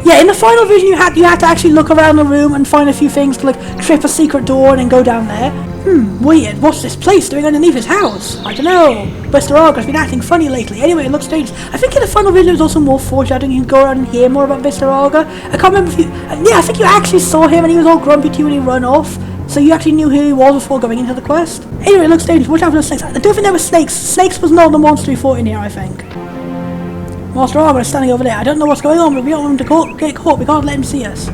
Yeah, in the final version you had to actually look around the room and find a few things to like trip a secret door and then go down there. Weird. What's this place doing underneath his house? I don't know. Mr. Arga's been acting funny lately. Anyway, it looks strange. I think in the final video there was also more foreshadowing. You can go around and hear more about Mr. Arga. I can't remember if you... yeah, I think you actually saw him and he was all grumpy to you when he ran off. So you actually knew who he was before going into the quest. Anyway, it looks dangerous. Watch out for the snakes. I don't think there were snakes. Snakes was not the monster we fought in here, I think. Master Arga is standing over there. I don't know what's going on, but we don't want him to get caught. We can't let him see us.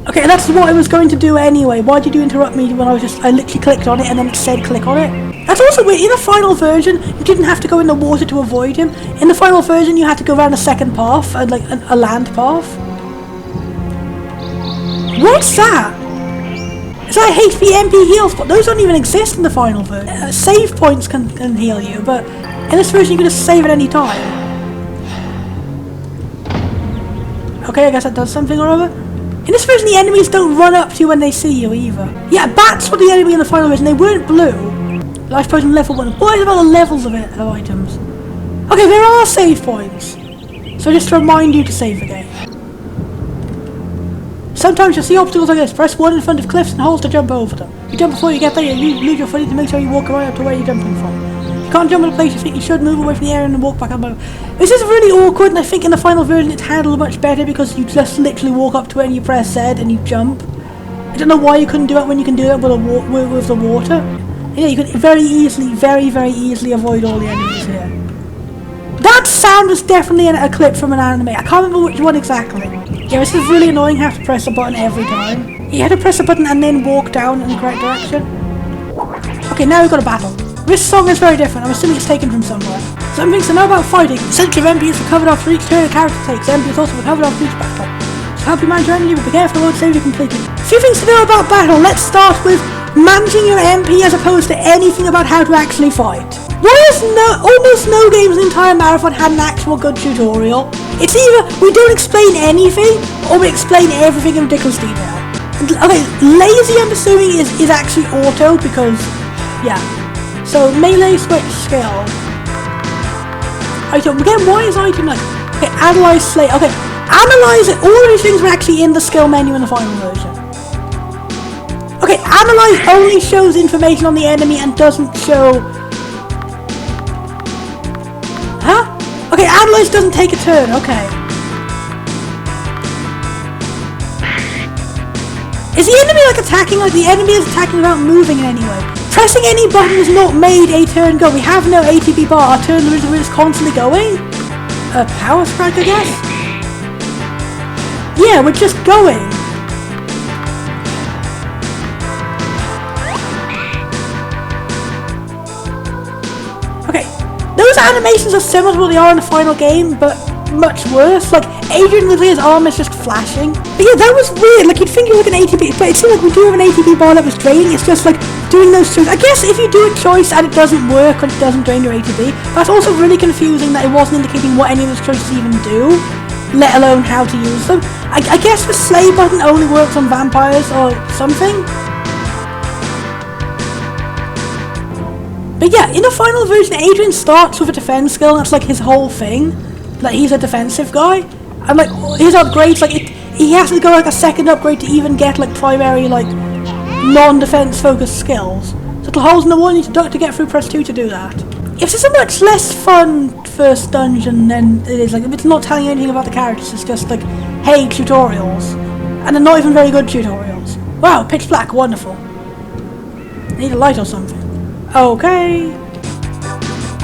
Okay, that's what I was going to do anyway. Why did you interrupt me when I literally clicked on it and then it said click on it? That's also weird. In the final version, you didn't have to go in the water to avoid him. In the final version, you had to go around a second path, like a land path. What's that? Is that HP MP heals? But those don't even exist in the final version. Save points can heal you, but in this version, you can just save at any time. Okay, I guess that does something or other. In this version, the enemies don't run up to you when they see you either. Yeah, bats were the enemy in the final version. They weren't blue. Life potion level 1. What about the levels of items? Okay, there are save points. So just to remind you to save again. Sometimes you'll see obstacles like this. Press 1 in front of cliffs and hold to jump over them. You jump before you get there, you lose your footing to make sure you walk right up to where you're jumping from. You can't jump in a place you think you should, move away from the area and walk back up. This is really awkward, and I think in the final version it's handled much better because you just literally walk up to it and you press Z and you jump. I don't know why you couldn't do it when you can do it with the water. Yeah, you could very easily avoid all the enemies here. That sound was definitely a clip from an anime. I can't remember which one exactly. Yeah, this is really annoying, have to press a button every time. You had to press a button and then walk down in the correct direction. Okay, now we've got a battle. This song is very different. I'm assuming it's taken from somewhere. Some things to know about fighting. Essentially, MP is recovered after each turn a character takes. MP is also recovered after each battle. To help you manage your energy, but be careful, I won't save you completely. A few things to know about battle. Let's start with managing your MP as opposed to anything about how to actually fight. Why has almost no games in the entire marathon had an actual good tutorial? It's either we don't explain anything, or we explain everything in ridiculous detail. Okay, lazy I'm assuming is actually auto because, yeah. So melee switch skill. Item again. Why is item like? Okay, analyze slate. Okay, analyze it. All of these things were actually in the skill menu in the final version. Okay, analyze only shows information on the enemy and doesn't show. Huh? Okay, analyze doesn't take a turn. Okay. Is the enemy like attacking? Like the enemy is attacking without moving in any way? Pressing any button has not made a turn go. We have no ATB bar. Our turn we're just constantly going. A power strike, I guess? Yeah, we're just going. Okay, those animations are similar to what they are in the final game, but much worse. Like, Adrian Ridley's arm is just flashing. But yeah, that was weird. Like, you'd think it was like an ATB, but it seemed like we do have an ATB bar that was draining. It's just like doing those two. I guess if you do a choice and it doesn't work or it doesn't drain your ATB, that's also really confusing that it wasn't indicating what any of those choices even do, let alone how to use them. I guess the slay button only works on vampires or something. But yeah, in the final version, Adrian starts with a defense skill, and that's like his whole thing. Like, he's a defensive guy. And like, his upgrades, like, he has to go like a second upgrade to even get like primary, like, non-defense focused skills. So to hold in the one, you need to duck to get through, press 2 to do that. Yes, it's a much less fun first dungeon than it is. Like, it's not telling you anything about the characters, it's just like, hey, tutorials. And they're not even very good tutorials. Wow, pitch black, wonderful. I need a light or something. Okay.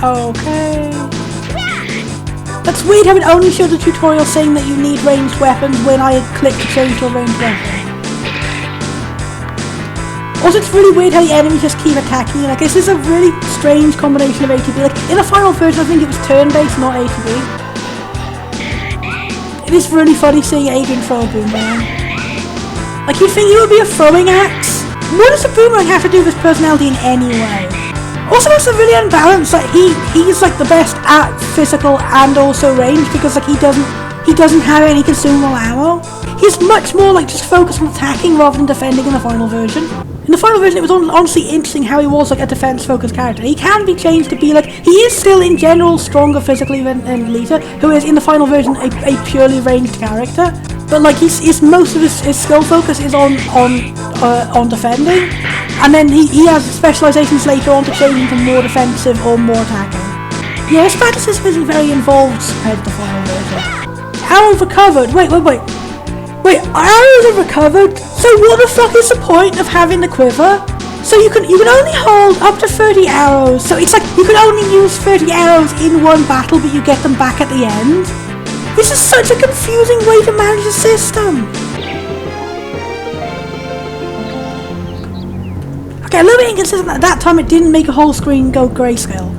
Okay. That's weird how it only shows a tutorial saying that you need ranged weapons when I click to change to a ranged weapon. Also, it's really weird how the enemies just keep attacking you. Like, this is a really strange combination of ATB. Like, in the final version, I think it was turn-based, not ATB. It is really funny seeing Adrian throw a boomerang. Like, you'd think he would be a throwing axe. What does a boomerang have to do with his personality in any way? Also, it's a really unbalanced. Like, he's like the best at physical and also range because like he doesn't have any consumable ammo. He's much more like just focused on attacking rather than defending in the final version. In the final version, it was honestly interesting how he was like a defense-focused character. He can be changed to be like, he is still in general stronger physically than Lita, who is in the final version a purely ranged character. but like his most of his skill focus is on defending, and then he has specializations later on to change into more defensive or more attacking. Yeah, his battle system isn't very involved compared to the final version. Arrow recovered. Wait, arrows are recovered? So what the fuck is the point of having the quiver? So you can only hold up to 30 arrows. So it's like you can only use 30 arrows in one battle, but you get them back at the end. This is such a confusing way to manage the system. Okay, a little bit inconsistent. At that time, it didn't make a whole screen go grayscale.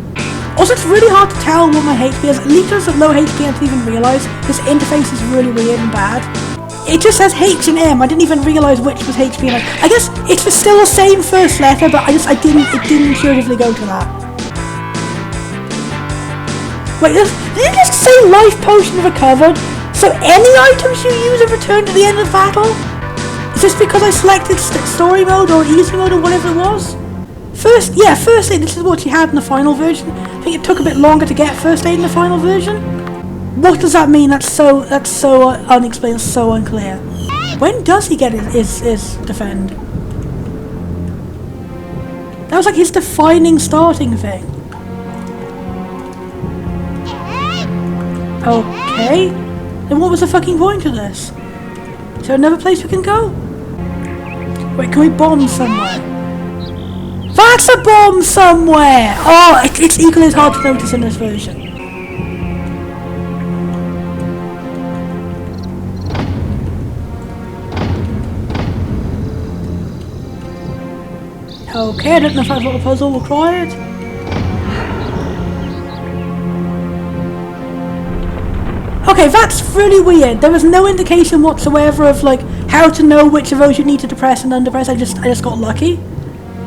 Also, it's really hard to tell what my HP is. Liters of low HP, I didn't even realise. This interface is really weird and bad. It just says H and M. I didn't even realise which was HP and M. I guess it's still the same first letter, but it didn't intuitively go to that. Wait, did it just say life potion recovered? So any items you use are returned at the end of the battle? Is this because I selected story mode or easy mode or whatever it was? Firstly, this is what you had in the final version. I think it took a bit longer to get first aid in the final version. What does that mean? That's so unexplained, so unclear. When does he get his defend? That was like his defining starting thing. Okay. Then what was the fucking point of this? Is there another place we can go? Wait, can we bomb somewhere? That's a bomb somewhere! Oh, it's equally as hard to notice in this version. Okay, I don't know if that's what the puzzle required. Okay, that's really weird. There was no indication whatsoever of like how to know which of those you needed to press and underpress. I just got lucky.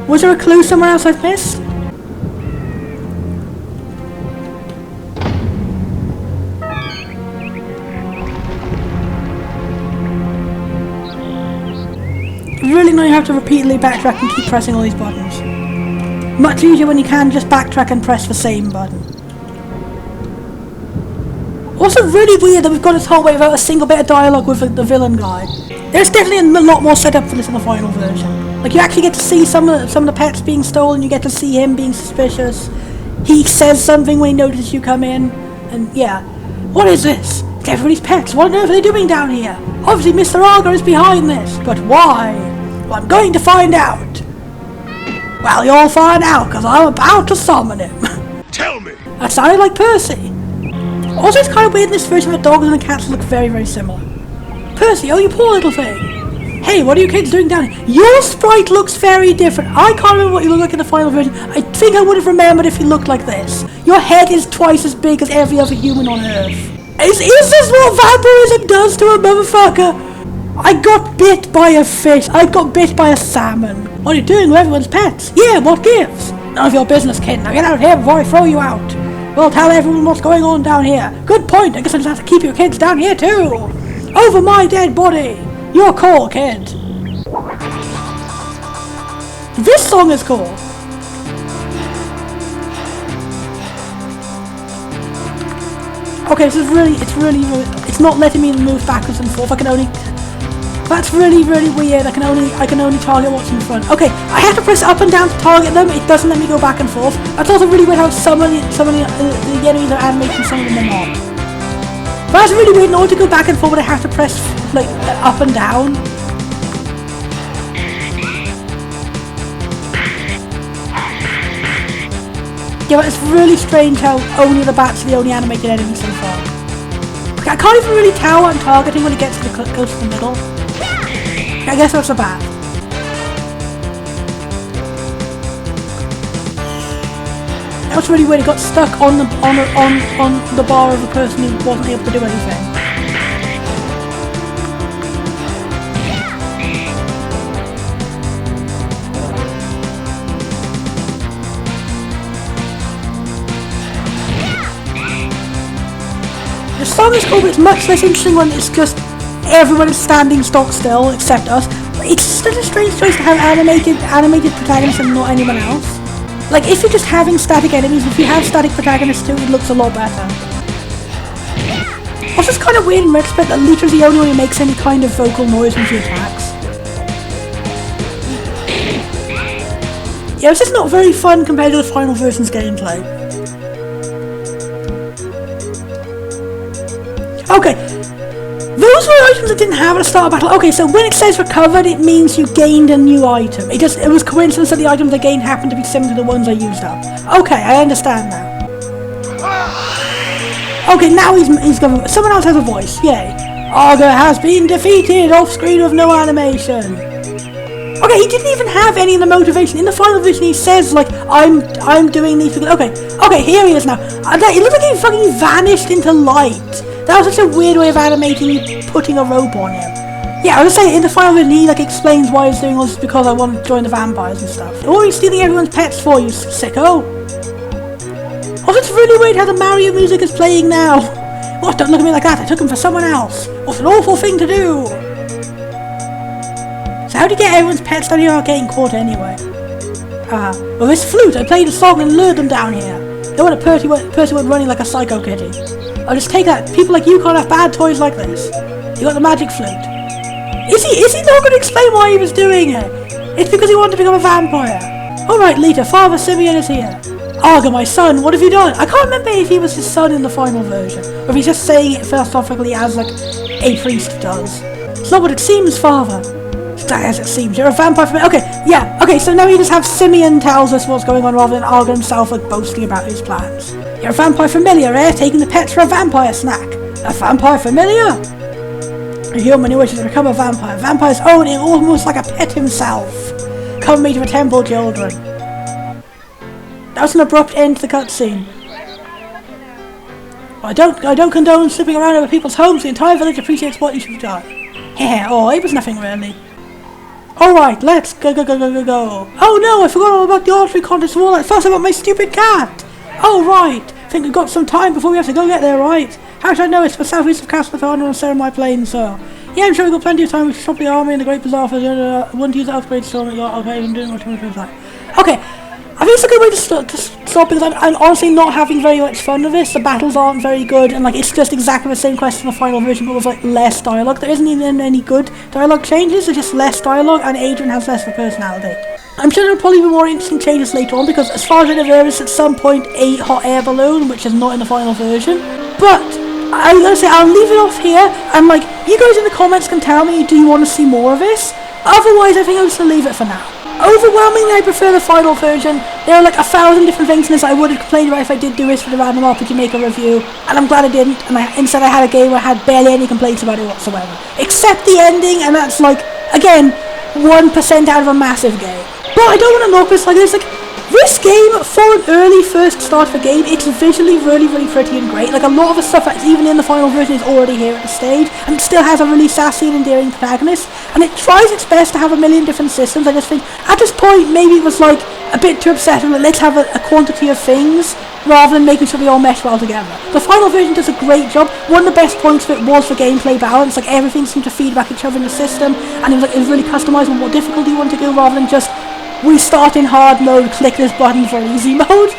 Was there a clue somewhere else I've missed? Really now you have to repeatedly backtrack and keep pressing all these buttons. Much easier when you can just backtrack and press the same button. Also really weird that we've got this whole way without a single bit of dialogue with the villain guy. There's definitely a lot more setup for this in the final version. Like you actually get to see some of the pets being stolen, you get to see him being suspicious. He says something when he notices you come in, and yeah. What is this? It's everybody's pets. What on earth are they doing down here? Obviously Mr. Arger is behind this, but why? Well, I'm going to find out. Well, you'll find out, because I'm about to summon him. Tell me! That sounded like Percy. Also, it's kind of weird in this version that dogs and the cats look very, very similar. Percy, oh you poor little thing. Hey, what are you kids doing down here? Your sprite looks very different. I can't remember what you look like in the final version. I think I would have remembered if you looked like this. Your head is twice as big as every other human on Earth. Is this what vampirism does to a motherfucker? I got bit by a fish. I got bit by a salmon. What are you doing with everyone's pets? Yeah, what gives? None of your business, kid. Now get out of here before I throw you out. Well, tell everyone what's going on down here. Good point. I guess I just have to keep your kids down here too. Over my dead body. Your call, kid. This song is cool. Okay, this is it's not letting me move backwards and forth. That's really weird. I can only target what's in front. Okay, I have to press up and down to target them. It doesn't let me go back and forth. That's also really weird how some of the enemies are animated, some of them are not. But that's really weird. In order to go back and forward, I have to press like up and down. Yeah, but it's really strange how only the bats are the only animated enemies so far. Okay, I can't even really tell what I'm targeting when it gets to goes to the middle. I guess that's a bat. That was really weird. It got stuck on the bar of a person who wasn't able to do anything. The song is cool, but it's much less interesting when it's just everyone is standing stock still except us. It's such a strange choice to have animated protagonists and not anyone else. Like if you're just having static enemies, if you have static protagonists too, it looks a lot better. Also, it's kind of weird in retrospect that Lita's the only one who makes any kind of vocal noise when she attacks. Yeah, it's just not very fun compared to the final version's gameplay. Okay, those were items that didn't have at the start of battle. Okay, so when it says recovered, it means you gained a new item. It was coincidence that the items I gained happened to be similar to the ones I used up. Okay, I understand now. Okay, now he's going. Someone else has a voice. Yay! Arga has been defeated off screen with no animation. Okay, he didn't even have any of the motivation. In the final version, he says like, "I'm doing these." Okay, here he is now. It looked like he fucking vanished into light. That was such a weird way of animating you putting a rope on him. Yeah, I was saying in the final version, he like explains why he's doing all this because I want to join the vampires and stuff. Or he's stealing everyone's pets for you, sicko. Oh, it's really weird how the Mario music is playing now. What? Don't look at me like that. I took him for someone else. What an awful thing to do. So how do you get everyone's pets down here without getting caught anyway? Well, this flute. I played a song and lured them down here. They want a Percy went running like a psycho kitty. I'll just take that. People like you can't have bad toys like this. You got the magic flute. Is he not going to explain why he was doing it? It's because he wanted to become a vampire. Alright, Lita, Father Simeon is here. Arga, my son, what have you done? I can't remember if he was his son in the final version, or if he's just saying it philosophically as like a priest does. It's not what it seems, Father. It's not as it seems. You're a vampire for me. Okay, so now we just have Simeon tells us what's going on rather than Arga himself like boasting about his plans. You're a vampire familiar, eh? Taking the pets for a vampire snack. A vampire familiar? A human who wishes to become a vampire. Vampires own it almost like a pet himself. Come meet with temple children. That was an abrupt end to the cutscene. I don't condone slipping around over people's homes. The entire village appreciates what you should have done. Heh, oh, it was nothing really. Alright, let's go. Oh no, I forgot all about the archery contest and all that fuss about my stupid cat. Oh right, think we've got some time before we have to go get there, right? How should I know? It's the southeast of Castlethorne on Sarah my plane, so. Yeah, I'm sure we've got plenty of time. We should stop the army in the Great Bazaar for one to use the upgrade storm. Okay, I'm doing what I'm doing. Okay, I think it's a good way to stop because I'm honestly not having very much fun with this. The battles aren't very good, and like it's just exactly the same quest in the final version, but with like less dialogue. There isn't even any good dialogue changes. There's just less dialogue, and Adrian has less of a personality. I'm sure there'll probably be more interesting changes later on because, as far as I know, there is at some point a hot air balloon, which is not in the final version. But I'm gonna say I'll leave it off here, and like you guys in the comments can tell me, do you want to see more of this? Otherwise, I think I'm just gonna leave it for now. Overwhelmingly, I prefer the final version. There are like 1,000 different things in this I would have complained about if I did do this for the random RPGMaker review, and I'm glad I didn't. And instead, I had a game where I had barely any complaints about it whatsoever, except the ending, and that's like again 1% out of a massive game. But I don't want to knock this. Like this game for an early first start of a game, it's visually really pretty and great. Like a lot of the stuff that's even in the final version is already here at the stage, and it still has a really sassy and endearing protagonist, and it tries its best to have a million different systems. I just think at this point maybe it was like a bit too obsessive. Like, let's have a quantity of things rather than making sure they all mesh well together. The final version does a great job. One of the best points of it was the gameplay balance. Like everything seemed to feed back each other in the system, and it was really customizable what difficulty you want to go rather than just we start in hard mode, click this button for easy mode.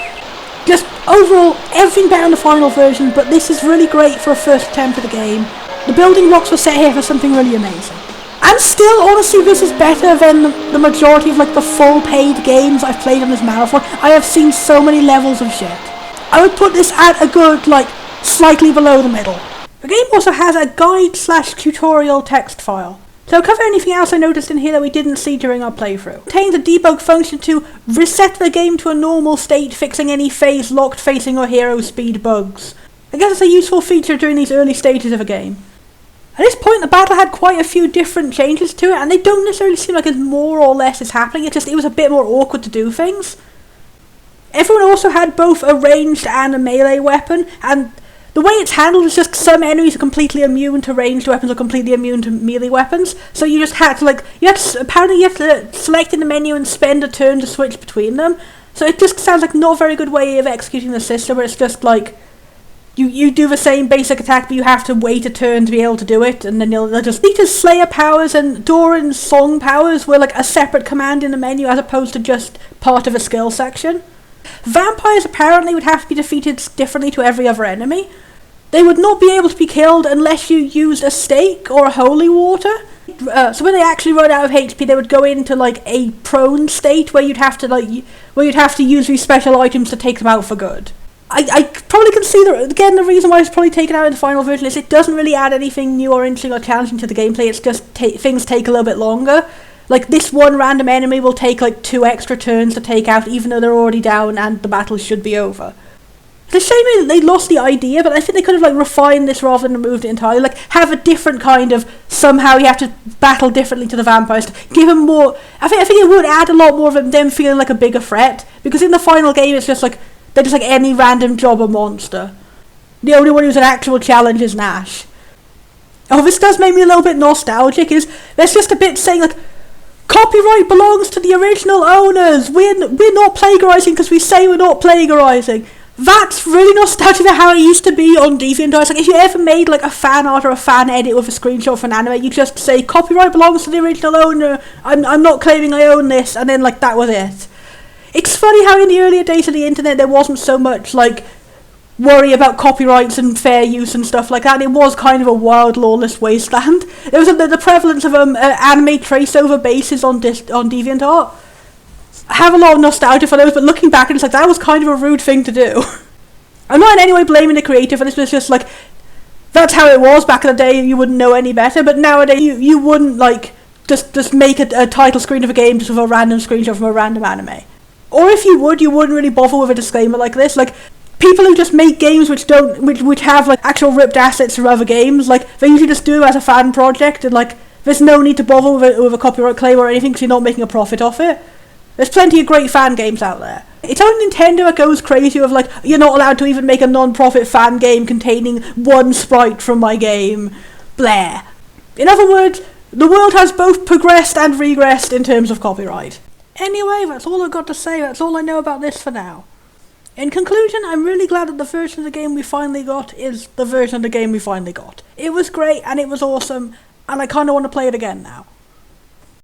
Just overall, everything better in the final version, but this is really great for a first attempt at the game. The building blocks were set here for something really amazing. And still, honestly, this is better than the majority of like the full paid games I've played on this marathon. I have seen so many levels of shit. I would put this at a good, like, slightly below the middle. The game also has a guide/tutorial text file. So I'll cover anything else I noticed in here that we didn't see during our playthrough. It contains a debug function to reset the game to a normal state, fixing any phase locked facing or hero speed bugs. I guess it's a useful feature during these early stages of a game. At this point the battle had quite a few different changes to it, and they don't necessarily seem like it's more or less is happening, it was a bit more awkward to do things. Everyone also had both a ranged and a melee weapon, and the way it's handled is just some enemies are completely immune to ranged weapons or completely immune to melee weapons. So you just had to apparently you have to select in the menu and spend a turn to switch between them. So it just sounds like not a very good way of executing the system, where it's just like you do the same basic attack, but you have to wait a turn to be able to do it, and then they'll just Nita's Slayer powers and Doran's Song powers were like a separate command in the menu as opposed to just part of a skill section. Vampires apparently would have to be defeated differently to every other enemy. they would not be able to be killed unless you used a stake or a holy water. So when they actually run out of HP, they would go into like a prone state where you'd have to use these special items to take them out for good. I probably can see the reason why it's probably taken out in the final version is it doesn't really add anything new or interesting or challenging to the gameplay. It's just things take a little bit longer. Like, this one random enemy will take like 2 extra turns to take out, even though they're already down and the battle should be over. It's a shame they lost the idea, but I think they could have like refined this rather than removed it entirely. Like, have a different kind of, somehow you have to battle differently to the vampires. Give them more. I think it would add a lot more of them feeling like a bigger threat, because in the final game it's just like they're just like any random jobber monster. The only one who's an actual challenge is Nash. Oh, this does make me a little bit nostalgic. There's just a bit saying like, copyright belongs to the original owners. We're not plagiarizing because we say we're not plagiarizing. That's really nostalgic to how it used to be on DeviantArt. It's like, if you ever made like a fan art or a fan edit with a screenshot of an anime, you just say copyright belongs to the original owner. I'm not claiming I own this, and then like that was it. It's funny how in the earlier days of the internet there wasn't so much like worry about copyrights and fair use and stuff like that. It was kind of a wild, lawless wasteland. There was the prevalence of anime traceover bases on DeviantArt. I have a lot of nostalgia for those, but looking back, it's like, that was kind of a rude thing to do. I'm not in any way blaming the creator for this, but it's just like, that's how it was back in the day. You wouldn't know any better, but nowadays you wouldn't like just make a title screen of a game just with a random screenshot from a random anime. Or if you would, you wouldn't really bother with a disclaimer like this. Like, people who just make games which have like actual ripped assets from other games, like, they usually just do it as a fan project, and like, there's no need to bother with a copyright claim or anything because you're not making a profit off it. There's plenty of great fan games out there. It's only Nintendo that goes crazy with like, you're not allowed to even make a non-profit fan game containing one sprite from my game. Blah. In other words, the world has both progressed and regressed in terms of copyright. Anyway, that's all I've got to say. That's all I know about this for now. In conclusion, I'm really glad that the version of the game we finally got is the version of the game we finally got. It was great and it was awesome, and I kind of want to play it again now.